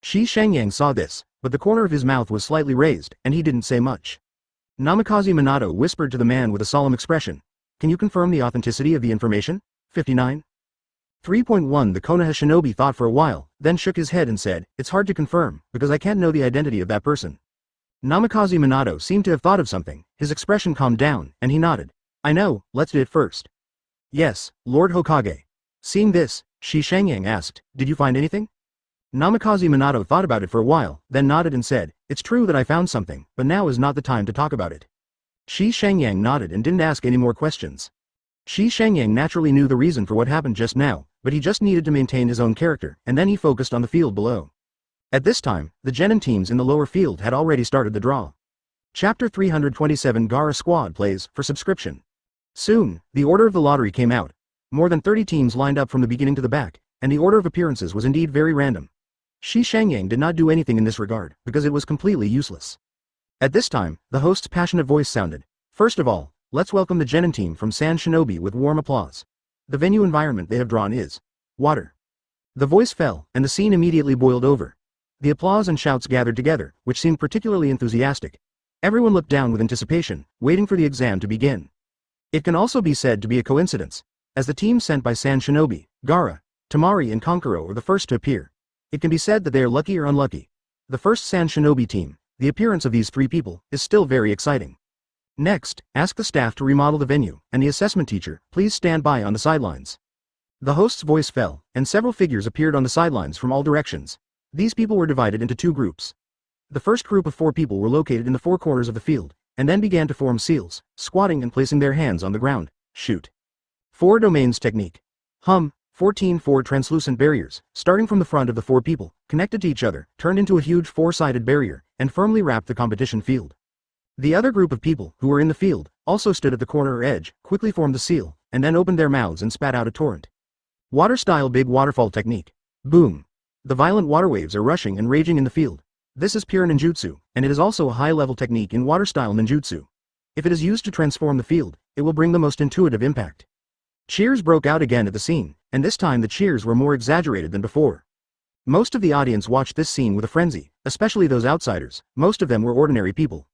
Shi Shangyang saw this, but the corner of his mouth was slightly raised, and he didn't say much. Namikaze Minato whispered to the man with a solemn expression, "Can you confirm the authenticity of the information?" 59. 3.1 The Konoha shinobi thought for a while, then shook his head and said, "It's hard to confirm, because I can't know the identity of that person." Namikaze Minato seemed to have thought of something, his expression calmed down, and he nodded. "I know, let's do it first." "Yes, Lord Hokage." Seeing this, Shi Shangyang asked, "Did you find anything?" Namikaze Minato thought about it for a while, then nodded and said, "It's true that I found something, but now is not the time to talk about it." Shi Shangyang nodded and didn't ask any more questions. Shi Shangyang naturally knew the reason for what happened just now, but he just needed to maintain his own character, and then he focused on the field below. At this time, the Genin teams in the lower field had already started the draw. Chapter 327 Gaara Squad plays for subscription. Soon, the order of the lottery came out. More than 30 teams lined up from the beginning to the back, and the order of appearances was indeed very random. Shi Shangyang did not do anything in this regard, because it was completely useless. At this time, the host's passionate voice sounded. "First of all, let's welcome the Genin team from Sand Shinobi with warm applause. The venue environment they have drawn is water." The voice fell, and the scene immediately boiled over. The applause and shouts gathered together, which seemed particularly enthusiastic. Everyone looked down with anticipation, waiting for the exam to begin. It can also be said to be a coincidence, as the teams sent by Sand Shinobi, Gaara, Tamari and Konkuro are the first to appear. It can be said that they are lucky or unlucky. The first Sand Shinobi team, the appearance of these 3 people, is still very exciting. Next, ask the staff to remodel the venue, and the assessment teacher, please stand by on the sidelines. The host's voice fell, and several figures appeared on the sidelines from all directions. These people were divided into two groups. The first group of 4 people were located in the 4 corners of the field, and then began to form seals, squatting and placing their hands on the ground. Shoot. 4 domains technique. 14 translucent barriers, starting from the front of the 4 people, connected to each other, turned into a huge 4-sided barrier, and firmly wrapped the competition field. The other group of people, who were in the field, also stood at the corner or edge, quickly formed the seal, and then opened their mouths and spat out a torrent. Water-style big waterfall technique. Boom. The violent water waves are rushing and raging in the field. This is pure ninjutsu, and it is also a high-level technique in water-style ninjutsu. If it is used to transform the field, it will bring the most intuitive impact. Cheers broke out again at the scene, and this time the cheers were more exaggerated than before. Most of the audience watched this scene with a frenzy, especially those outsiders. Most of them were ordinary people.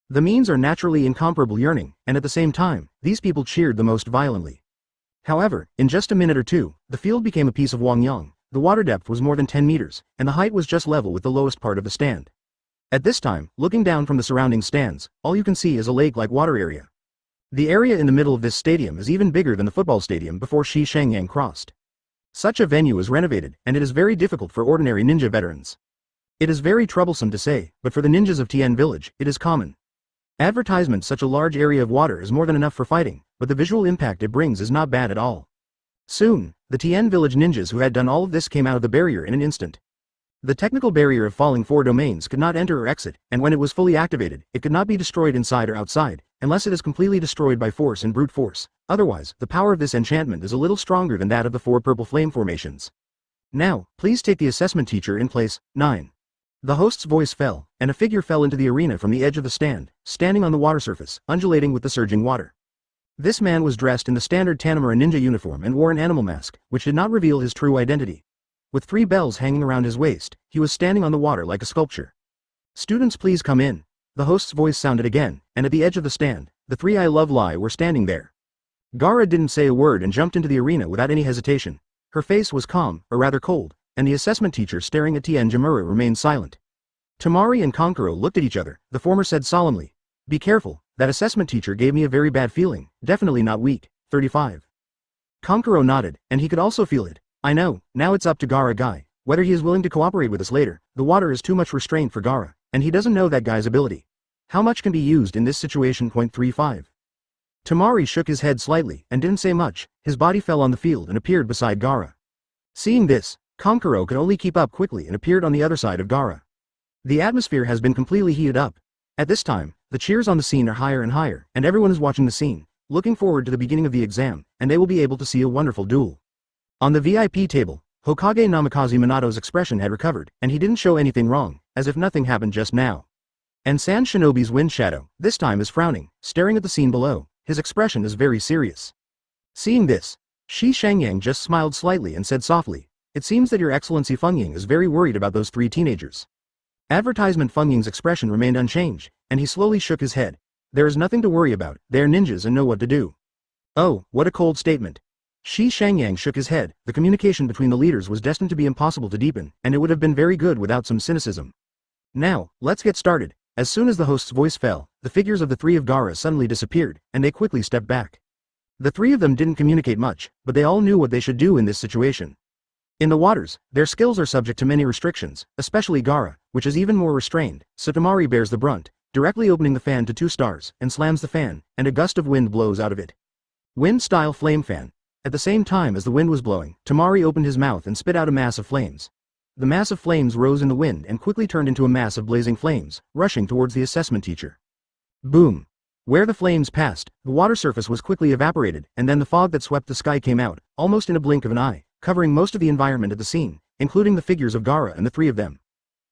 The means are naturally incomparable yearning, and at the same time, these people cheered the most violently. However, in just a minute or two, the field became a piece of Wangyang. The water depth was more than 10 meters, and the height was just level with the lowest part of the stand. At this time, looking down from the surrounding stands, all you can see is a lake-like water area. The area in the middle of this stadium is even bigger than the football stadium before Shi Shangyang crossed. Such a venue is renovated, and it is very difficult for ordinary ninja veterans. It is very troublesome to say, but for the ninjas of Tien Village, it is common. Advertisement: such a large area of water is more than enough for fighting, but the visual impact it brings is not bad at all. Soon, the Tien Village ninjas who had done all of this came out of the barrier in an instant. The technical barrier of falling 4 domains could not enter or exit, and when it was fully activated, it could not be destroyed inside or outside, unless it is completely destroyed by force and brute force. Otherwise, the power of this enchantment is a little stronger than that of the 4 purple flame formations. Now, please take the assessment teacher in place. 9. The host's voice fell, and a figure fell into the arena from the edge of the stand, standing on the water surface, undulating with the surging water. This man was dressed in the standard Tanamura ninja uniform and wore an animal mask, which did not reveal his true identity. With 3 bells hanging around his waist, he was standing on the water like a sculpture. Students, please come in. The host's voice sounded again, and at the edge of the stand, the 3 I Love Lie were standing there. Gaara didn't say a word and jumped into the arena without any hesitation. Her face was calm, or rather cold, and the assessment teacher staring at Tien Jamura remained silent. Tamari and Konkuro looked at each other. The former said solemnly, "Be careful, that assessment teacher gave me a very bad feeling, definitely not weak." 35. Konkuro nodded, and he could also feel it. "I know, now it's up to Gaara guy, whether he is willing to cooperate with us later. The water is too much restraint for Gaara, and he doesn't know that guy's ability. How much can be used in this situation?" 35. Tamari shook his head slightly, and didn't say much. His body fell on the field and appeared beside Gaara. Seeing this, Konkuro could only keep up quickly and appeared on the other side of Gaara. The atmosphere has been completely heated up. At this time, the cheers on the scene are higher and higher, and everyone is watching the scene, looking forward to the beginning of the exam, and they will be able to see a wonderful duel. On the VIP table, Hokage Namikaze Minato's expression had recovered, and he didn't show anything wrong, as if nothing happened just now. And San Shinobi's Wind Shadow, this time is frowning, staring at the scene below. His expression is very serious. Seeing this, Shi Shangyang just smiled slightly and said softly, "It seems that Your Excellency Feng Ying is very worried about those 3 teenagers." Advertisement Feng Ying's expression remained unchanged, and he slowly shook his head. "There is nothing to worry about, they are ninjas and know what to do." "Oh, what a cold statement." Shi Shangyang shook his head. The communication between the leaders was destined to be impossible to deepen, and it would have been very good without some cynicism. "Now, let's get started." As soon as the host's voice fell, the figures of the 3 of Gaara suddenly disappeared, and they quickly stepped back. The 3 of them didn't communicate much, but they all knew what they should do in this situation. In the waters, their skills are subject to many restrictions, especially Gaara, which is even more restrained, so Tamari bears the brunt, directly opening the fan to 2 stars, and slams the fan, and a gust of wind blows out of it. Wind-style flame fan. At the same time as the wind was blowing, Tamari opened his mouth and spit out a mass of flames. The mass of flames rose in the wind and quickly turned into a mass of blazing flames, rushing towards the assessment teacher. Boom! Where the flames passed, the water surface was quickly evaporated, and then the fog that swept the sky came out, almost in a blink of an eye, covering most of the environment at the scene, including the figures of Gaara and the 3 of them.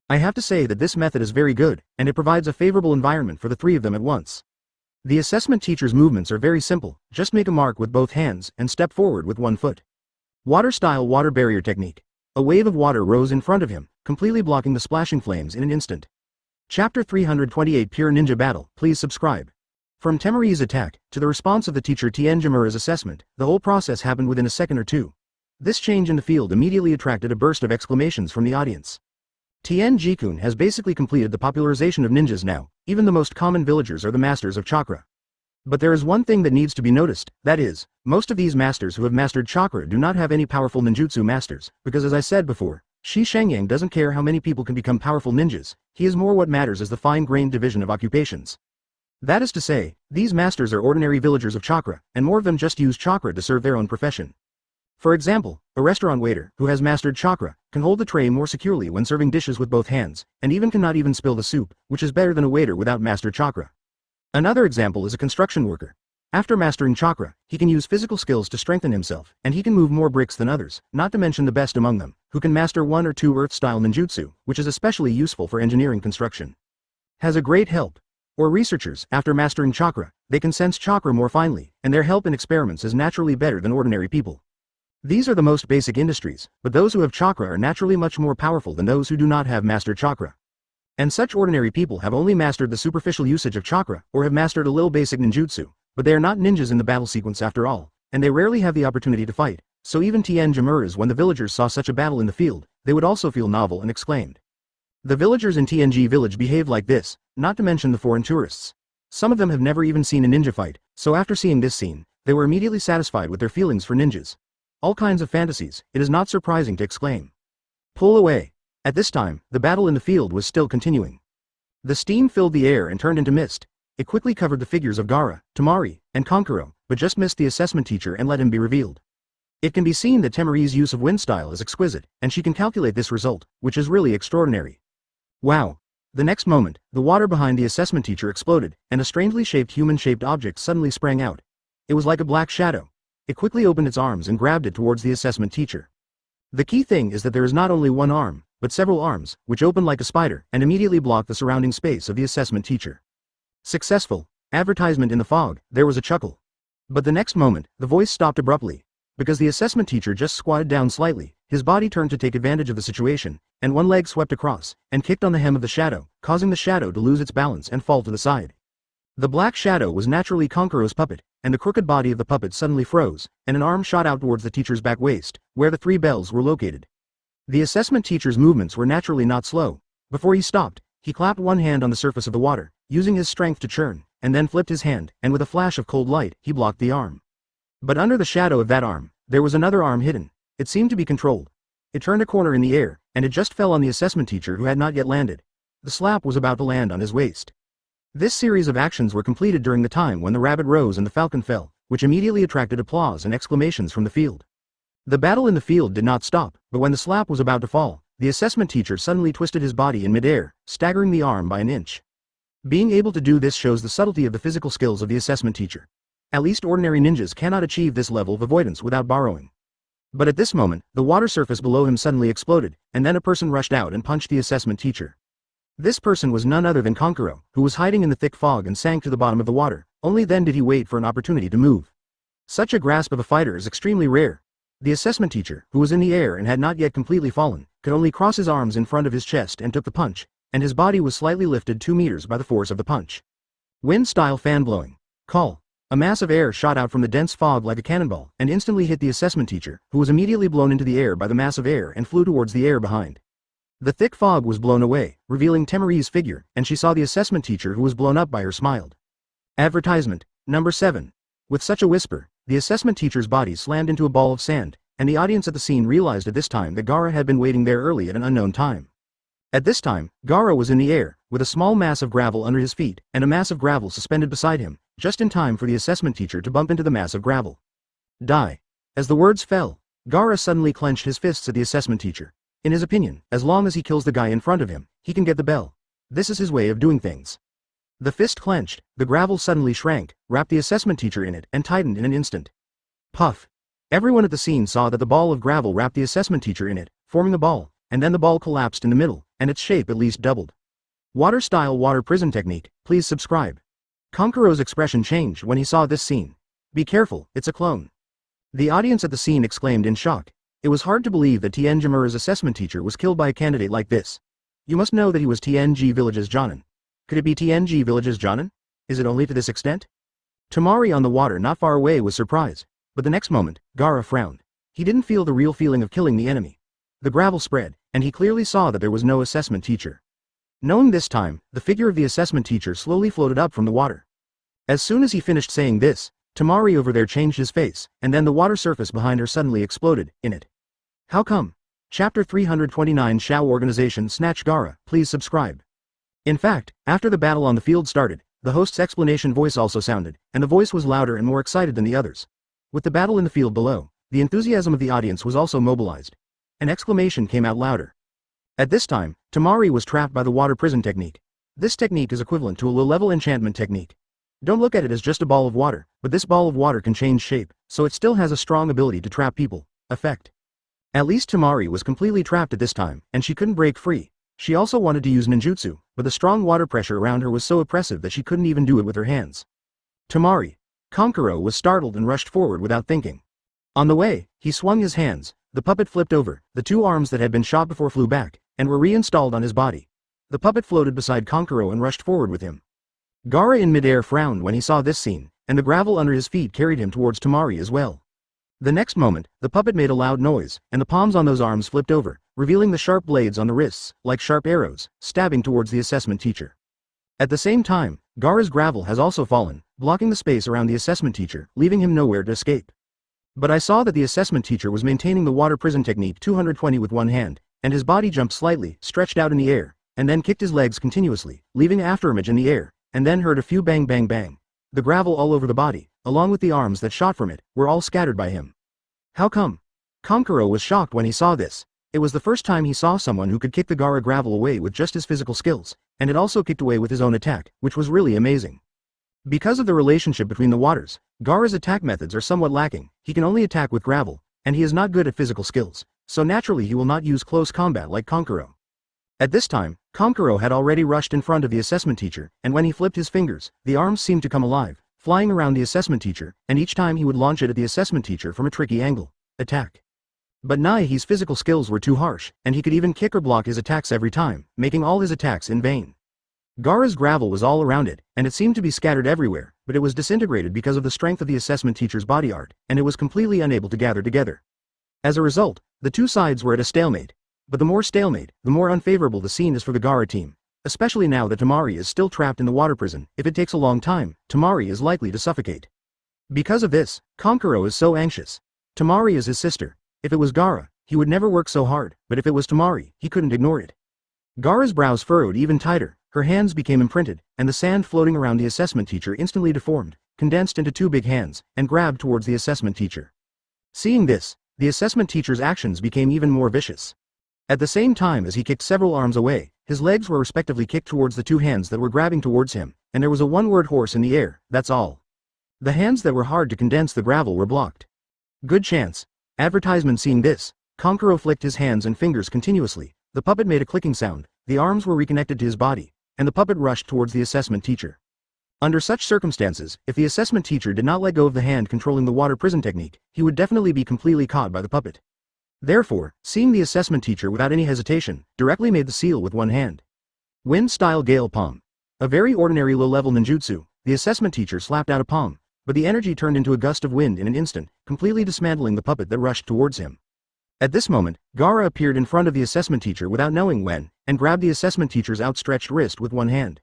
I have to say that this method is very good, and it provides a favorable environment for the 3 of them at once. The assessment teacher's movements are very simple. Just make a mark with both hands and step forward with 1 foot. Water-style water barrier technique. A wave of water rose in front of him, completely blocking the splashing flames in an instant. Chapter 328 Pure Ninja Battle. Please subscribe. From Temari's attack, to the response of the teacher Tien Jamura's assessment, the whole process happened within a second or two. This change in the field immediately attracted a burst of exclamations from the audience. Tien Jikun has basically completed the popularization of ninjas now. Even the most common villagers are the masters of chakra. But there is one thing that needs to be noticed, that is, most of these masters who have mastered chakra do not have any powerful ninjutsu masters, because as I said before, Shi Shangyang doesn't care how many people can become powerful ninjas, he is more what matters is the fine-grained division of occupations. That is to say, these masters are ordinary villagers of chakra, and more of them just use chakra to serve their own profession. For example, a restaurant waiter, who has mastered chakra, can hold the tray more securely when serving dishes with both hands, and even cannot even spill the soup, which is better than a waiter without mastered chakra. Another example is a construction worker. After mastering chakra, he can use physical skills to strengthen himself, and he can move more bricks than others, not to mention the best among them, who can master one or two earth-style ninjutsu, which is especially useful for engineering construction. Has a great help. Or researchers, after mastering chakra, they can sense chakra more finely, and their help in experiments is naturally better than ordinary people. These are the most basic industries, but those who have chakra are naturally much more powerful than those who do not have mastered chakra. And such ordinary people have only mastered the superficial usage of chakra, or have mastered a little basic ninjutsu, but they are not ninjas in the battle sequence after all, and they rarely have the opportunity to fight, so even Tien Jamura's when the villagers saw such a battle in the field, they would also feel novel and exclaimed. The villagers in TNG village behave like this, not to mention the foreign tourists. Some of them have never even seen a ninja fight, so after seeing this scene, they were immediately satisfied with their feelings for ninjas. All kinds of fantasies, it is not surprising to exclaim. Pull away. At this time, the battle in the field was still continuing. The steam filled the air and turned into mist. It quickly covered the figures of Gaara, Temari, and Konkuro, but just missed the assessment teacher and let him be revealed. It can be seen that Temari's use of wind style is exquisite, and she can calculate this result, which is really extraordinary. Wow! The next moment, the water behind the assessment teacher exploded, and a strangely shaped human-shaped object suddenly sprang out. It was like a black shadow. It quickly opened its arms and grabbed it towards the assessment teacher. The key thing is that there is not only one arm, but several arms, which open like a spider and immediately block the surrounding space of the assessment teacher. Successful. Advertisement in the fog, there was a chuckle. But the next moment, the voice stopped abruptly. Because the assessment teacher just squatted down slightly, his body turned to take advantage of the situation, and one leg swept across, and kicked on the hem of the shadow, causing the shadow to lose its balance and fall to the side. The black shadow was naturally Konkuro's puppet, and the crooked body of the puppet suddenly froze, and an arm shot out towards the teacher's back waist, where the three bells were located. The assessment teacher's movements were naturally not slow. Before he stopped, he clapped one hand on the surface of the water, using his strength to churn, and then flipped his hand, and with a flash of cold light, he blocked the arm. But under the shadow of that arm, there was another arm hidden. It seemed to be controlled. It turned a corner in the air, and it just fell on the assessment teacher who had not yet landed. The slap was about to land on his waist. This series of actions were completed during the time when the rabbit rose and the falcon fell, which immediately attracted applause and exclamations from the field. The battle in the field did not stop, but when the slap was about to fall, the assessment teacher suddenly twisted his body in midair, staggering the arm by an inch. Being able to do this shows the subtlety of the physical skills of the assessment teacher. At least ordinary ninjas cannot achieve this level of avoidance without borrowing. But at this moment, the water surface below him suddenly exploded, and then a person rushed out and punched the assessment teacher. This person was none other than Konkuro, who was hiding in the thick fog and sank to the bottom of the water. Only then did he wait for an opportunity to move. Such a grasp of a fighter is extremely rare. The assessment teacher, who was in the air and had not yet completely fallen, could only cross his arms in front of his chest and took the punch, and his body was slightly lifted 2 meters by the force of the punch. Wind-style fan blowing. Call. A mass of air shot out from the dense fog like a cannonball and instantly hit the assessment teacher, who was immediately blown into the air by the mass of air and flew towards the air behind. The thick fog was blown away, revealing Temari's figure, and she saw the assessment teacher who was blown up by her smiled. Advertisement. Number 7. With such a whisper, the assessment teacher's body slammed into a ball of sand, and the audience at the scene realized at this time that Gaara had been waiting there early at an unknown time. At this time, Gaara was in the air, with a small mass of gravel under his feet, and a mass of gravel suspended beside him, just in time for the assessment teacher to bump into the mass of gravel. Die. As the words fell, Gaara suddenly clenched his fists at the assessment teacher. In his opinion, as long as he kills the guy in front of him, he can get the bell. This is his way of doing things. The fist clenched, the gravel suddenly shrank, wrapped the assessment teacher in it, and tightened in an instant. Puff. Everyone at the scene saw that the ball of gravel wrapped the assessment teacher in it, forming a ball, and then the ball collapsed in the middle, and its shape at least doubled. Water-style water prison technique, please subscribe. Konkuro's expression changed when he saw this scene. Be careful, it's a clone. The audience at the scene exclaimed in shock. It was hard to believe that Tien Jamura's assessment teacher was killed by a candidate like this. You must know that he was TNG Village's Genin. Could it be TNG Village's Genin? Is it only to this extent? Temari on the water not far away was surprised, but the next moment, Gaara frowned. He didn't feel the real feeling of killing the enemy. The gravel spread, and he clearly saw that there was no assessment teacher. Knowing this time, the figure of the assessment teacher slowly floated up from the water. As soon as he finished saying this, Tamari over there changed his face, and then the water surface behind her suddenly exploded, in it. How come? Chapter 329 Shao Organization Snatch Gaara, please subscribe. In fact, after the battle on the field started, the host's explanation voice also sounded, and the voice was louder and more excited than the others. With the battle in the field below, the enthusiasm of the audience was also mobilized. An exclamation came out louder. At this time, Tamari was trapped by the water prison technique. This technique is equivalent to a low-level enchantment technique. Don't look at it as just a ball of water, but this ball of water can change shape, so it still has a strong ability to trap people. Effect. At least Tamari was completely trapped at this time, and she couldn't break free. She also wanted to use ninjutsu, but the strong water pressure around her was so oppressive that she couldn't even do it with her hands. Tamari. Kankuro was startled and rushed forward without thinking. On the way, he swung his hands, the puppet flipped over, the two arms that had been shot before flew back, and were reinstalled on his body. The puppet floated beside Kankuro and rushed forward with him. Gaara in midair frowned when he saw this scene, and the gravel under his feet carried him towards Tamari as well. The next moment, the puppet made a loud noise, and the palms on those arms flipped over, revealing the sharp blades on the wrists, like sharp arrows, stabbing towards the assessment teacher. At the same time, Gaara's gravel has also fallen, blocking the space around the assessment teacher, leaving him nowhere to escape. But I saw that the assessment teacher was maintaining the water prison technique 220 with one hand, and his body jumped slightly, stretched out in the air, and then kicked his legs continuously, leaving afterimage in the air, and then heard a few bang bang bang. The gravel all over the body, along with the arms that shot from it, were all scattered by him. How come? Kankuro was shocked when he saw this. It was the first time he saw someone who could kick the Gaara gravel away with just his physical skills, and it also kicked away with his own attack, which was really amazing. Because of the relationship between the waters, Gaara's attack methods are somewhat lacking. He can only attack with gravel, and he is not good at physical skills, so naturally he will not use close combat like Kankuro. At this time, Kankuro had already rushed in front of the assessment teacher, and when he flipped his fingers, the arms seemed to come alive, flying around the assessment teacher, and each time he would launch it at the assessment teacher from a tricky angle. Attack. But Naihe's physical skills were too harsh, and he could even kick or block his attacks every time, making all his attacks in vain. Gaara's gravel was all around it, and it seemed to be scattered everywhere, but it was disintegrated because of the strength of the assessment teacher's body art, and it was completely unable to gather together. As a result, the two sides were at a stalemate. But the more stalemate, the more unfavorable the scene is for the Gaara team, especially now that Tamari is still trapped in the water prison. If it takes a long time, Tamari is likely to suffocate. Because of this, Kankuro is so anxious. Tamari is his sister. If it was Gaara, he would never work so hard, but if it was Tamari, he couldn't ignore it. Gaara's brows furrowed even tighter, her hands became imprinted, and the sand floating around the assessment teacher instantly deformed, condensed into two big hands, and grabbed towards the assessment teacher. Seeing this, the assessment teacher's actions became even more vicious. At the same time as he kicked several arms away, his legs were respectively kicked towards the two hands that were grabbing towards him, and there was a one-word horse in the air, that's all. The hands that were hard to condense the gravel were blocked. Good chance. Advertisement. Seeing this, Kankuro flicked his hands and fingers continuously, the puppet made a clicking sound, the arms were reconnected to his body, and the puppet rushed towards the assessment teacher. Under such circumstances, if the assessment teacher did not let go of the hand controlling the water prison technique, he would definitely be completely caught by the puppet. Therefore, seeing the assessment teacher without any hesitation, directly made the seal with one hand. Wind-style Gale Palm. A very ordinary low-level ninjutsu, the assessment teacher slapped out a palm, but the energy turned into a gust of wind in an instant, completely dismantling the puppet that rushed towards him. At this moment, Gaara appeared in front of the assessment teacher without knowing when, and grabbed the assessment teacher's outstretched wrist with one hand.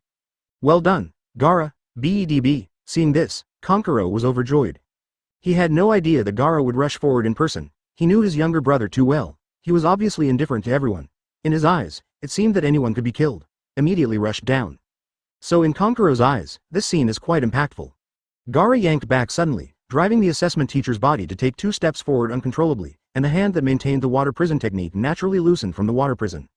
Well done, Gaara, BEDB. Seeing this, Kankuro was overjoyed. He had no idea that Gaara would rush forward in person. He knew his younger brother too well. He was obviously indifferent to everyone. In his eyes, it seemed that anyone could be killed. Immediately rushed down. So in Kankuro's eyes, this scene is quite impactful. Gaara yanked back suddenly, driving the assessment teacher's body to take 2 steps forward uncontrollably, and the hand that maintained the water prison technique naturally loosened from the water prison.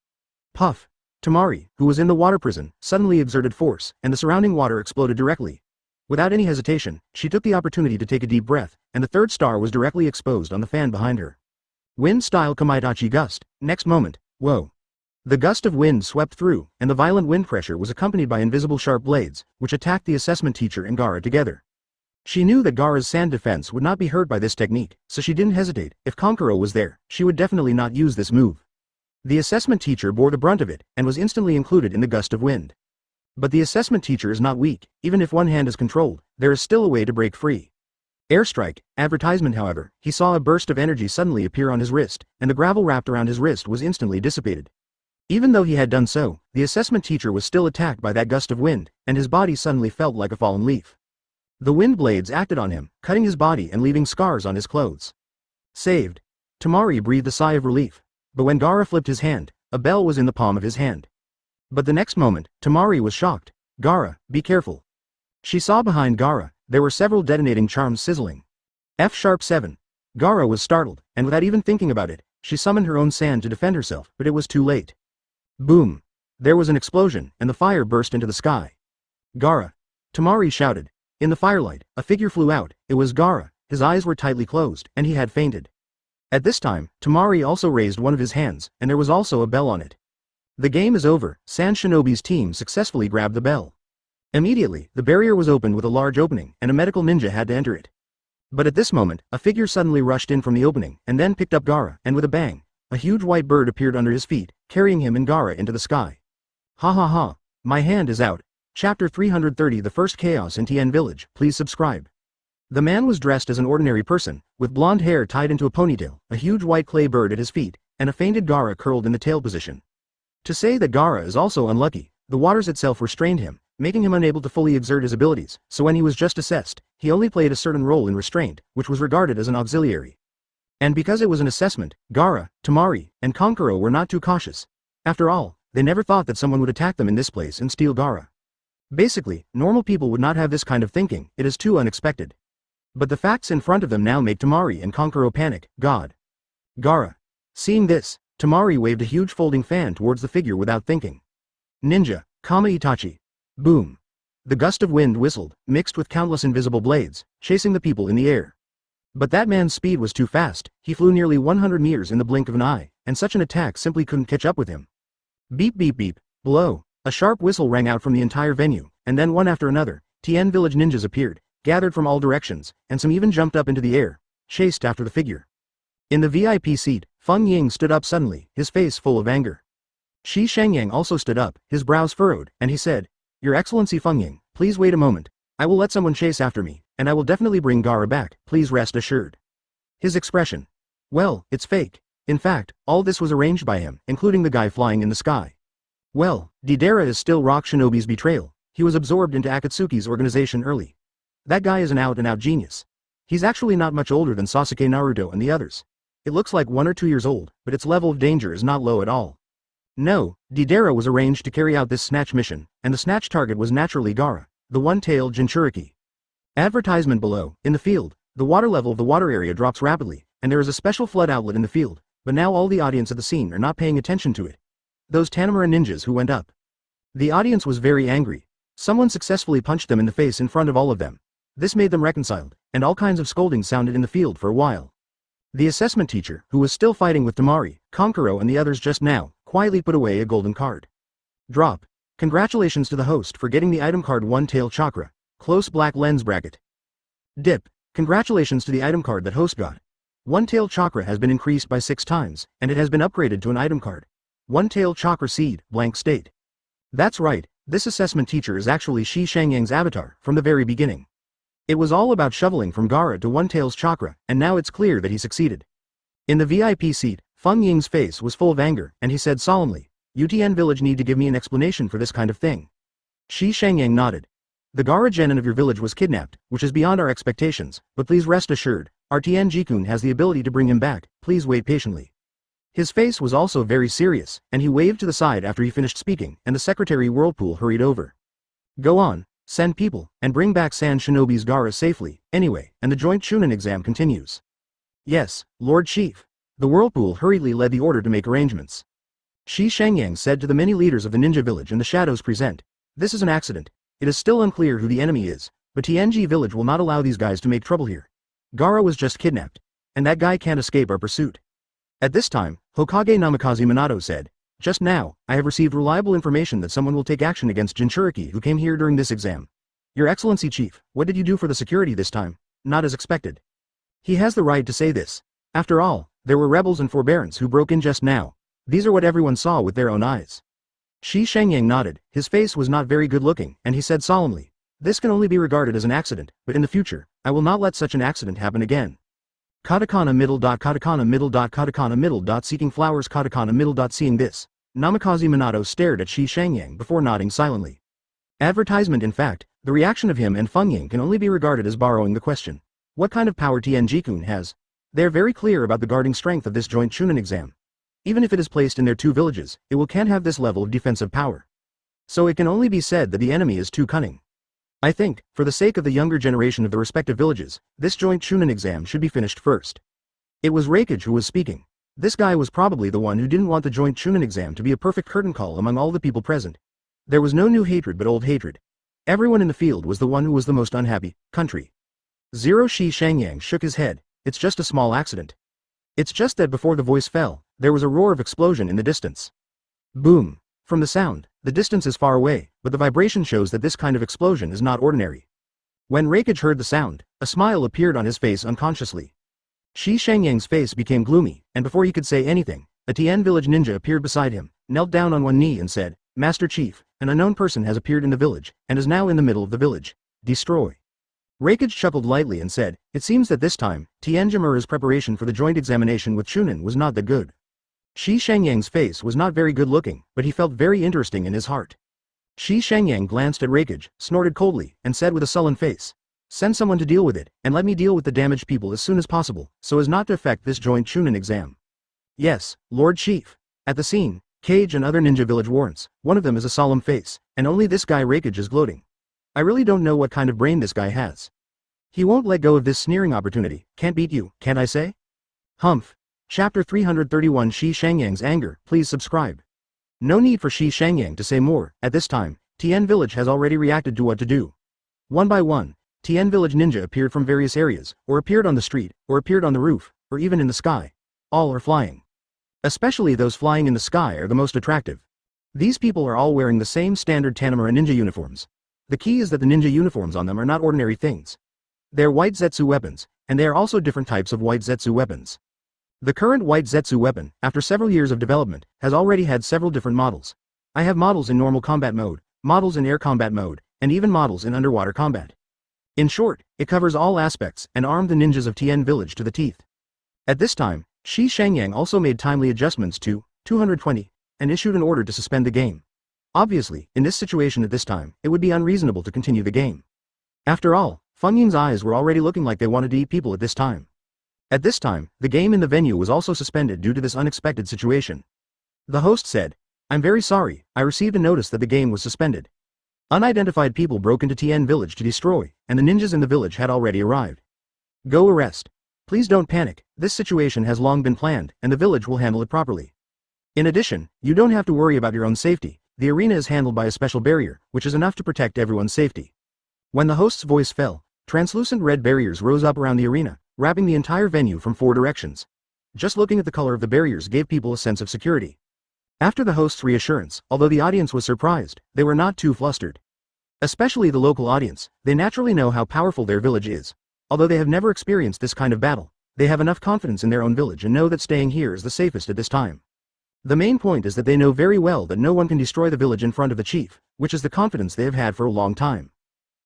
Puff! Tamari, who was in the water prison, suddenly exerted force, and the surrounding water exploded directly. Without any hesitation, she took the opportunity to take a deep breath, and the third star was directly exposed on the fan behind her. Wind-style Kamaitachi gust. Next moment, whoa! The gust of wind swept through, and the violent wind pressure was accompanied by invisible sharp blades, which attacked the assessment teacher and Gaara together. She knew that Gaara's sand defense would not be hurt by this technique, so she didn't hesitate. If Kankuro was there, she would definitely not use this move. The assessment teacher bore the brunt of it, and was instantly included in the gust of wind. But the assessment teacher is not weak. Even if one hand is controlled, there is still a way to break free. Airstrike. Advertisement. However, he saw a burst of energy suddenly appear on his wrist, and the gravel wrapped around his wrist was instantly dissipated. Even though he had done so, the assessment teacher was still attacked by that gust of wind, and his body suddenly felt like a fallen leaf. The wind blades acted on him, cutting his body and leaving scars on his clothes. Saved. Tamari breathed a sigh of relief. But when Gaara flipped his hand, a bell was in the palm of his hand. But the next moment, Tamari was shocked. Gaara, be careful. She saw behind Gaara, there were several detonating charms sizzling. F#7. Gaara was startled, and without even thinking about it, she summoned her own sand to defend herself, but it was too late. Boom. There was an explosion, and the fire burst into the sky. Gaara. Tamari shouted. In the firelight, a figure flew out. It was Gaara. His eyes were tightly closed, and he had fainted. At this time, Tamari also raised one of his hands, and there was also a bell on it. The game is over. Sand Shinobi's team successfully grabbed the bell. Immediately, the barrier was opened with a large opening, and a medical ninja had to enter it. But at this moment, a figure suddenly rushed in from the opening, and then picked up Gaara, and with a bang, a huge white bird appeared under his feet, carrying him and Gaara into the sky. Ha ha ha. My hand is out. Chapter 330 The First Chaos in Tien Village. Please subscribe. The man was dressed as an ordinary person, with blonde hair tied into a ponytail, a huge white clay bird at his feet, and a fainted Gaara curled in the tail position. To say that Gaara is also unlucky, the waters itself restrained him, making him unable to fully exert his abilities, so when he was just assessed, he only played a certain role in restraint, which was regarded as an auxiliary. And because it was an assessment, Gaara, Tamari, and Konkuro were not too cautious. After all, they never thought that someone would attack them in this place and steal Gaara. Basically, normal people would not have this kind of thinking, it is too unexpected. But the facts in front of them now make Tamari and Konkuro panic. God. Gaara. Seeing this, Tamari waved a huge folding fan towards the figure without thinking. Ninja, Kama Itachi. Boom. The gust of wind whistled, mixed with countless invisible blades, chasing the people in the air. But that man's speed was too fast, he flew nearly 100 meters in the blink of an eye, and such an attack simply couldn't catch up with him. Beep beep beep, below, a sharp whistle rang out from the entire venue, and then one after another, Tien Village ninjas appeared, gathered from all directions, and some even jumped up into the air, chased after the figure. In the VIP seat, Feng Ying stood up suddenly, his face full of anger. Shi Shangyang also stood up, his brows furrowed, and he said, Your Excellency Feng Ying, please wait a moment. I will let someone chase after me, and I will definitely bring Gaara back, please rest assured. His expression. Well, it's fake. In fact, all this was arranged by him, including the guy flying in the sky. Well, Deidara is still Rock Shinobi's betrayal. He was absorbed into Akatsuki's organization early. That guy is an out-and-out genius. He's actually not much older than Sasuke, Naruto and the others. It looks like 1 or 2 years old, but its level of danger is not low at all. No, Deidara was arranged to carry out this snatch mission, and the snatch target was naturally Gaara, the one-tailed Jinchuriki. Advertisement below. In the field, the water level of the water area drops rapidly, and there is a special flood outlet in the field, but now all the audience at the scene are not paying attention to it. Those Tanamura ninjas who went up. The audience was very angry. Someone successfully punched them in the face in front of all of them. This made them reconciled, and all kinds of scolding sounded in the field for a while. The assessment teacher, who was still fighting with Tamari, Konkuro and the others just now, quietly put away a golden card. Drop. Congratulations to the host for getting the item card One-Tail Chakra. Close black lens bracket. Dip. Congratulations to the item card that host got. One-Tail Chakra has been increased by 6 times, and it has been upgraded to an item card. One-Tail Chakra Seed, blank state. That's right, this assessment teacher is actually Shi Shangyang's avatar, from the very beginning. It was all about shoveling from Gaara to One-Tail's chakra, and now it's clear that he succeeded. In the VIP seat, Feng Ying's face was full of anger, and he said solemnly, Tien Village need to give me an explanation for this kind of thing. Shi Shangyang nodded. The Gaara Genin of your village was kidnapped, which is beyond our expectations, but please rest assured, our Tien Jikun has the ability to bring him back, please wait patiently. His face was also very serious, and he waved to the side after he finished speaking, and the secretary Whirlpool hurried over. Go on. Send people, and bring back Sand Shinobi's Gaara safely, anyway, and the joint Chunin exam continues. Yes, Lord Chief. The Whirlpool hurriedly led the order to make arrangements. Shi Shangyang said to the many leaders of the ninja village and the shadows present, this is an accident. It is still unclear who the enemy is, but TNG village will not allow these guys to make trouble here. Gaara was just kidnapped, and that guy can't escape our pursuit. At this time, Hokage Namikaze Minato said, just now, I have received reliable information that someone will take action against Jinchuriki who came here during this exam. Your Excellency Chief, what did you do for the security this time? Not as expected. He has the right to say this. After all, there were rebels and forbearance who broke in just now. These are what everyone saw with their own eyes. Shi Shangyang nodded, his face was not very good looking, and he said solemnly, this can only be regarded as an accident, but in the future, I will not let such an accident happen again. Katakana middle dot katakana middle dot katakana middle dot seeking flowers katakana middle dot seeing this. Namikaze Minato stared at Shi Shangyang before nodding silently. Advertisement. In fact, The reaction of him and Feng Ying can only be regarded as borrowing the question. What kind of power Tianji-kun has? They are very clear about the guarding strength of this joint Chunin exam. Even if it is placed in their two villages, it can't have this level of defensive power. So it can only be said that the enemy is too cunning. I think, for the sake of the younger generation of the respective villages, this joint Chunin exam should be finished first. It was Reikage who was speaking. This guy was probably the one who didn't want the joint Chunin exam to be a perfect curtain call among all the people present. There was no new hatred but old hatred. Everyone in the field was the one who was the most unhappy. Country. Zero Shi Shangyang shook his head. It's just a small accident. It's just that before the voice fell, there was a roar of explosion in the distance. Boom. From the sound, the distance is far away, but the vibration shows that this kind of explosion is not ordinary. When Reikage heard the sound, a smile appeared on his face unconsciously. Shi Shangyang's face became gloomy, and before he could say anything, a Tian village ninja appeared beside him, knelt down on one knee and said, Master Chief, an unknown person has appeared in the village, and is now in the middle of the village. Destroy. Reikage chuckled lightly and said, it seems that this time, Tianjimura's preparation for the joint examination with Chunin was not that good. Shi Shangyang's face was not very good looking, but he felt very interesting in his heart. Shi Shangyang glanced at Reikage, snorted coldly, and said with a sullen face, send someone to deal with it, and let me deal with the damaged people as soon as possible, so as not to affect this joint Chunin exam. Yes, Lord Chief. At the scene, Cage and other ninja village warrants, one of them is a solemn face, and only this guy Reikage is gloating. I really don't know what kind of brain this guy has. He won't let go of this sneering opportunity, can't beat you, can't I say? Humph. Chapter 331 Shi Shangyang's Anger, please subscribe. No need for Shi Shangyang to say more, at this time, Tian village has already reacted to what to do. One by one, Tian village ninja appeared from various areas, or appeared on the street, or appeared on the roof, or even in the sky. All are flying. Especially those flying in the sky are the most attractive. These people are all wearing the same standard Tanamura ninja uniforms. The key is that the ninja uniforms on them are not ordinary things. They are white Zetsu weapons, and they are also different types of white Zetsu weapons. The current white Zetsu weapon, after several years of development, has already had several different models. I have models in normal combat mode, models in air combat mode, and even models in underwater combat. In short, it covers all aspects and armed the ninjas of Tien village to the teeth. At this time, Shi Shangyang also made timely adjustments to 220 and issued an order to suspend the game. Obviously, in this situation at this time, it would be unreasonable to continue the game. After all, Feng Ying's eyes were already looking like they wanted to eat people at this time. At this time, the game in the venue was also suspended due to this unexpected situation. The host said, I'm very sorry, I received a notice that the game was suspended. Unidentified people broke into Tien village to destroy, and the ninjas in the village had already arrived. Go arrest. Please don't panic, this situation has long been planned, and the village will handle it properly. In addition, you don't have to worry about your own safety, the arena is handled by a special barrier, which is enough to protect everyone's safety. When the host's voice fell, translucent red barriers rose up around the arena, wrapping the entire venue from 4 directions. Just looking at the color of the barriers gave people a sense of security. After the host's reassurance, although the audience was surprised, they were not too flustered. Especially the local audience, they naturally know how powerful their village is. Although they have never experienced this kind of battle, they have enough confidence in their own village and know that staying here is the safest at this time. The main point is that they know very well that no one can destroy the village in front of the chief, which is the confidence they have had for a long time.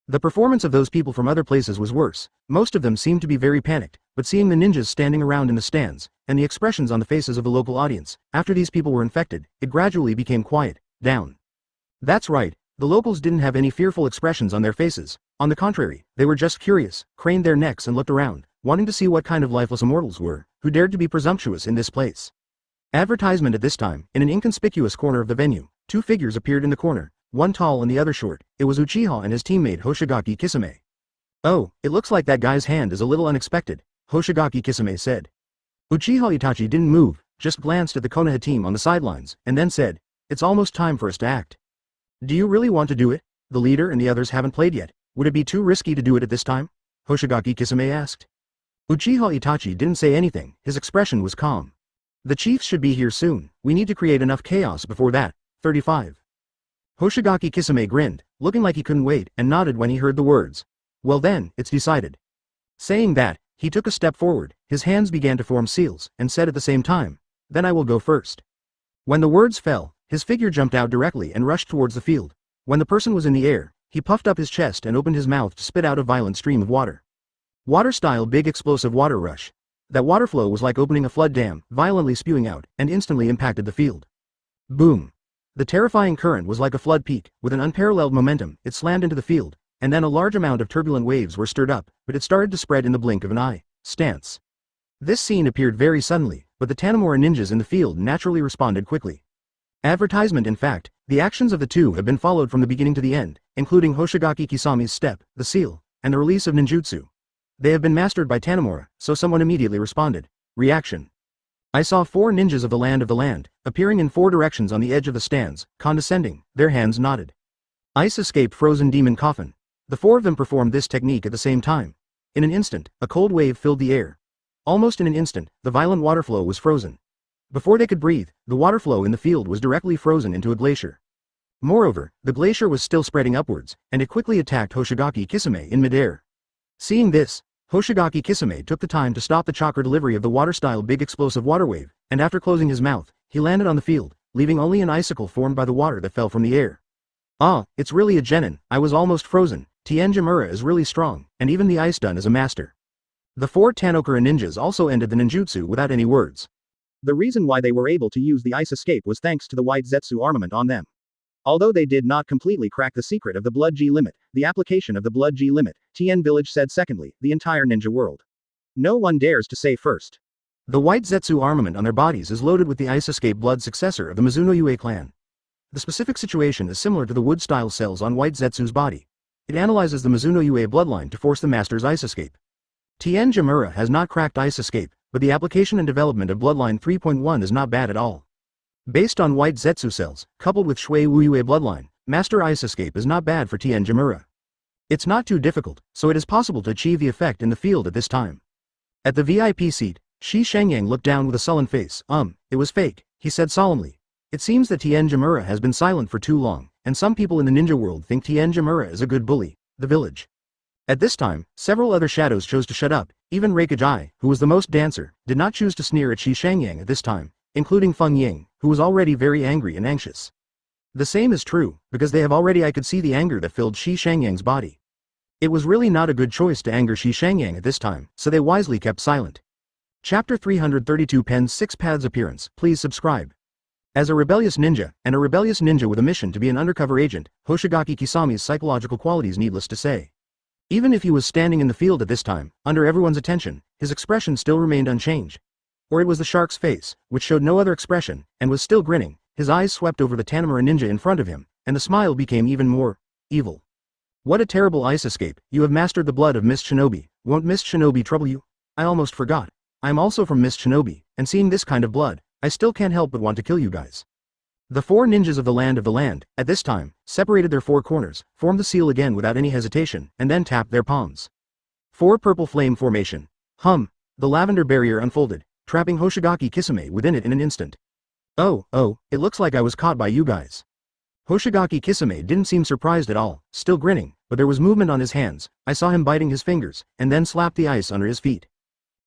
The performance of those people from other places was worse, most of them seemed to be very panicked, but seeing the ninjas standing around in the stands, and the expressions on the faces of the local audience, after these people were infected, it gradually became quiet, down. That's right, the locals didn't have any fearful expressions on their faces, on the contrary, they were just curious, craned their necks and looked around, wanting to see what kind of lifeless immortals were, who dared to be presumptuous in this place. Advertisement at this time, in an inconspicuous corner of the venue, 2 figures appeared in the corner, one tall and the other short. It was Uchiha and his teammate Hoshigaki Kisame. Oh, it looks like that guy's hand is a little unexpected, Hoshigaki Kisame said. Uchiha Itachi didn't move, just glanced at the Konoha team on the sidelines, and then said, it's almost time for us to act. Do you really want to do it? The leader and the others haven't played yet. Would it be too risky to do it at this time? Hoshigaki Kisame asked. Uchiha Itachi didn't say anything, his expression was calm. The chiefs should be here soon, we need to create enough chaos before that. 35. Hoshigaki Kisame grinned, looking like he couldn't wait, and nodded when he heard the words. Well then, it's decided. Saying that, he took a step forward, his hands began to form seals, and said at the same time, then I will go first. When the words fell, his figure jumped out directly and rushed towards the field. When the person was in the air, he puffed up his chest and opened his mouth to spit out a violent stream of water. Water-style big explosive water rush. That water flow was like opening a flood dam, violently spewing out, and instantly impacted the field. Boom. The terrifying current was like a flood peak, with an unparalleled momentum, it slammed into the field, and then a large amount of turbulent waves were stirred up, but it started to spread in the blink of an eye. Stance. This scene appeared very suddenly, but the Tanemura ninjas in the field naturally responded quickly. Advertisement. In fact, the actions of the two have been followed from the beginning to the end, including Hoshigaki Kisami's step, the seal, and the release of ninjutsu. They have been mastered by Tanemura, so someone immediately responded. Reaction. I saw 4 ninjas of the land, appearing in 4 directions on the edge of the stands, condescending, their hands knotted. Ice escape frozen demon coffin. The 4 of them performed this technique at the same time. In an instant, a cold wave filled the air. Almost in an instant, the violent water flow was frozen. Before they could breathe, the water flow in the field was directly frozen into a glacier. Moreover, the glacier was still spreading upwards, and it quickly attacked Hoshigaki Kisame in midair. Seeing this, Hoshigaki Kisame took the time to stop the chakra delivery of the water-style big explosive water wave, and after closing his mouth, he landed on the field, leaving only an icicle formed by the water that fell from the air. Ah, it's really a genin. I was almost frozen. Tianjimura is really strong, and even the ice stun is a master. The 4 Tanokura ninjas also ended the ninjutsu without any words. The reason why they were able to use the ice escape was thanks to the white Zetsu armament on them. Although they did not completely crack the secret of the blood G limit, the application of the blood G limit, Tien Village said secondly, the entire ninja world. No one dares to say first. The white Zetsu armament on their bodies is loaded with the ice escape blood successor of the Mizuno Yue clan. The specific situation is similar to the wood-style cells on white Zetsu's body. It analyzes the Mizuno Yue bloodline to force the master's ice escape. Tien Jamura has not cracked ice escape, but the application and development of bloodline 3.1 is not bad at all. Based on white Zetsu cells, coupled with Shui Wu Yue bloodline, master ice escape is not bad for Tien Jamura. It's not too difficult, so it is possible to achieve the effect in the field at this time. At the VIP seat, Shi Shangyang looked down with a sullen face. It was fake, he said solemnly. It seems that Tien Jamura has been silent for too long, and some people in the ninja world think Tien Jamura is a good bully. The village. At this time, several other shadows chose to shut up. Even Reikajai, who was the most dancer, did not choose to sneer at Shi Shangyang at this time, including Feng Ying, who was already very angry and anxious. The same is true, because I could see the anger that filled Shi Shangyang's body. It was really not a good choice to anger Shi Shangyang at this time, so they wisely kept silent. Chapter 332 Pen 6 Paths Appearance. Please subscribe. As a rebellious ninja, and a rebellious ninja with a mission to be an undercover agent, Hoshigaki Kisami's psychological qualities needless to say. Even if he was standing in the field at this time, under everyone's attention, his expression still remained unchanged. Or it was the shark's face, which showed no other expression, and was still grinning. His eyes swept over the Tanemura ninja in front of him, and the smile became even more evil. What a terrible ice escape. You have mastered the blood of Mist Shinobi. Won't Mist Shinobi trouble you? I almost forgot. I am also from Mist Shinobi, and seeing this kind of blood, I still can't help but want to kill you guys. The 4 ninjas of the land, at this time, separated their 4 corners, formed the seal again without any hesitation, and then tapped their palms. 4 purple flame formation. The lavender barrier unfolded, trapping Hoshigaki Kisame within it in an instant. Oh, it looks like I was caught by you guys. Hoshigaki Kisame didn't seem surprised at all, still grinning, but there was movement on his hands. I saw him biting his fingers, and then slap the ice under his feet.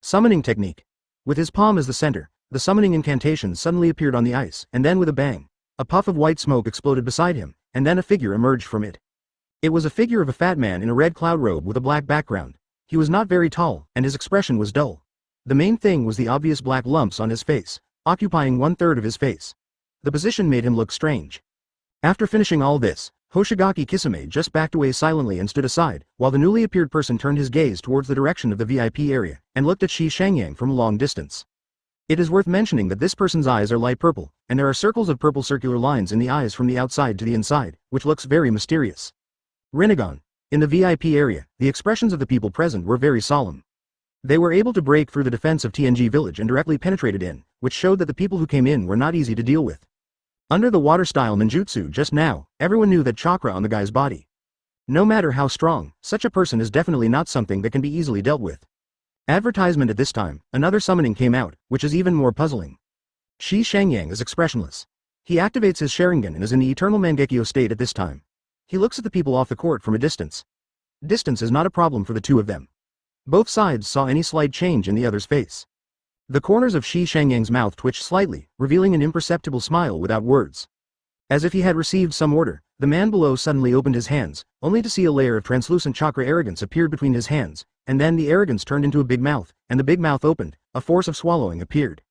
Summoning technique. With his palm as the center, the summoning incantation suddenly appeared on the ice, and then with a bang, a puff of white smoke exploded beside him, and then a figure emerged from it. It was a figure of a fat man in a red cloud robe with a black background. He was not very tall, and his expression was dull. The main thing was the obvious black lumps on his face, occupying 1/3 of his face. The position made him look strange. After finishing all this, Hoshigaki Kisame just backed away silently and stood aside, while the newly appeared person turned his gaze towards the direction of the VIP area, and looked at Shi Shangyang from a long distance. It is worth mentioning that this person's eyes are light purple, and there are circles of purple circular lines in the eyes from the outside to the inside, which looks very mysterious. Rinnegan. In the VIP area, the expressions of the people present were very solemn. They were able to break through the defense of TNG village and directly penetrated in, which showed that the people who came in were not easy to deal with. Under the water-style ninjutsu just now, everyone knew that chakra on the guy's body. No matter how strong, such a person is definitely not something that can be easily dealt with. Advertisement at this time, another summoning came out, which is even more puzzling. Shi Shangyang is expressionless. He activates his Sharingan and is in the eternal Mangekyo state at this time. He looks at the people off the court from a distance. Distance is not a problem for the two of them. Both sides saw any slight change in the other's face. The corners of Shi Shangyang's mouth twitched slightly, revealing an imperceptible smile without words. As if he had received some order, the man below suddenly opened his hands, only to see a layer of translucent chakra arrogance appeared between his hands, and then the arrogance turned into a big mouth, and the big mouth opened, a force of swallowing appeared.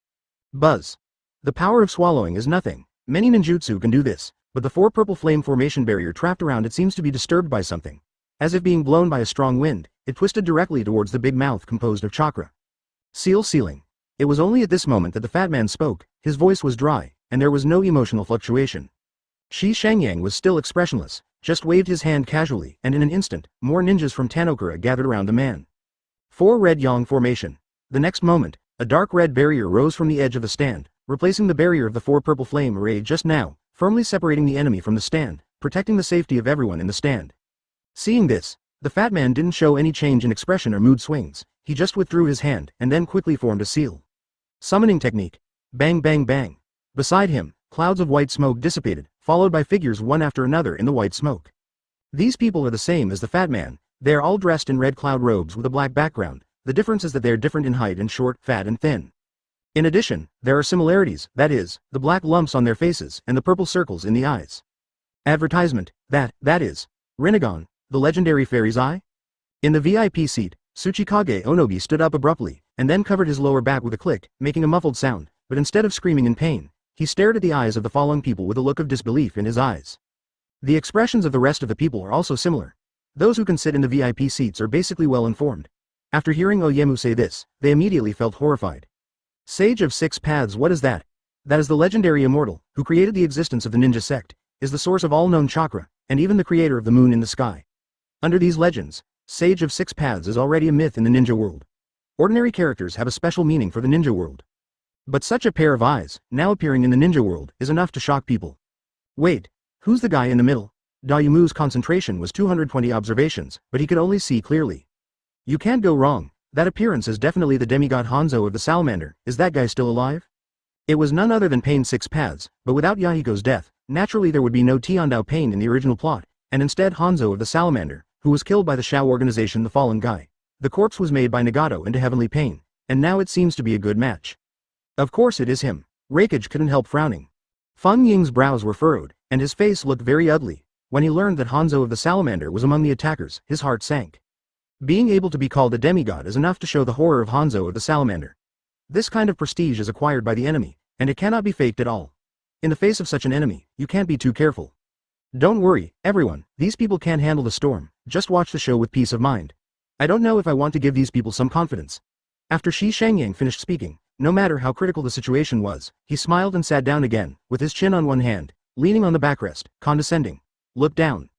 Buzz. The power of swallowing is nothing. Many ninjutsu can do this, but the 4 purple flame formation barrier trapped around it seems to be disturbed by something. As if being blown by a strong wind, it twisted directly towards the big mouth composed of chakra. Ceiling. It was only at this moment that the fat man spoke. His voice was dry, and there was no emotional fluctuation. Shi Shangyang was still expressionless, just waved his hand casually, and in an instant, more ninjas from Tanokura gathered around the man. 4 Red Yang formation. The next moment, a dark red barrier rose from the edge of the stand, replacing the barrier of the 4 purple flame array just now, firmly separating the enemy from the stand, protecting the safety of everyone in the stand. Seeing this, the fat man didn't show any change in expression or mood swings. He just withdrew his hand and then quickly formed a seal. Summoning technique. Bang bang bang. Beside him, clouds of white smoke dissipated, followed by figures one after another in the white smoke. These people are the same as the fat man. They are all dressed in red cloud robes with a black background. The difference is that they are different in height and short, fat and thin. In addition, there are similarities, that is, the black lumps on their faces and the purple circles in the eyes. Advertisement. That is, Rinnegan, the legendary fairy's eye? In the VIP seat, Tsuchikage Onogi stood up abruptly, and then covered his lower back with a click, making a muffled sound, but instead of screaming in pain, he stared at the eyes of the following people with a look of disbelief in his eyes. The expressions of the rest of the people are also similar. Those who can sit in the VIP seats are basically well informed. After hearing Oyemu say this, they immediately felt horrified. Sage of 6 Paths, what is that? That is the legendary immortal, who created the existence of the ninja sect, is the source of all known chakra, and even the creator of the moon in the sky. Under these legends, Sage of 6 Paths is already a myth in the ninja world. Ordinary characters have a special meaning for the ninja world. But such a pair of eyes, now appearing in the ninja world, is enough to shock people. Wait, who's the guy in the middle? Daiyumu's concentration was 220 observations, but he could only see clearly. You can't go wrong, that appearance is definitely the demigod Hanzo of the Salamander. Is that guy still alive? It was none other than Pain 6 Paths, but without Yahiko's death, naturally there would be no Tiandao Pain in the original plot, and instead Hanzo of the Salamander, who was killed by the Shao organization the fallen guy. The corpse was made by Nagato into Heavenly Pain, and now it seems to be a good match. Of course it is him. Reikage couldn't help frowning. Feng Ying's brows were furrowed, and his face looked very ugly. When he learned that Hanzo of the Salamander was among the attackers, his heart sank. Being able to be called a demigod is enough to show the horror of Hanzo of the Salamander. This kind of prestige is acquired by the enemy, and it cannot be faked at all. In the face of such an enemy, you can't be too careful. Don't worry, everyone, these people can't handle the storm, just watch the show with peace of mind. I don't know if I want to give these people some confidence. After Shi Shangyang finished speaking, no matter how critical the situation was, he smiled and sat down again, with his chin on one hand, leaning on the backrest, condescending. Look down.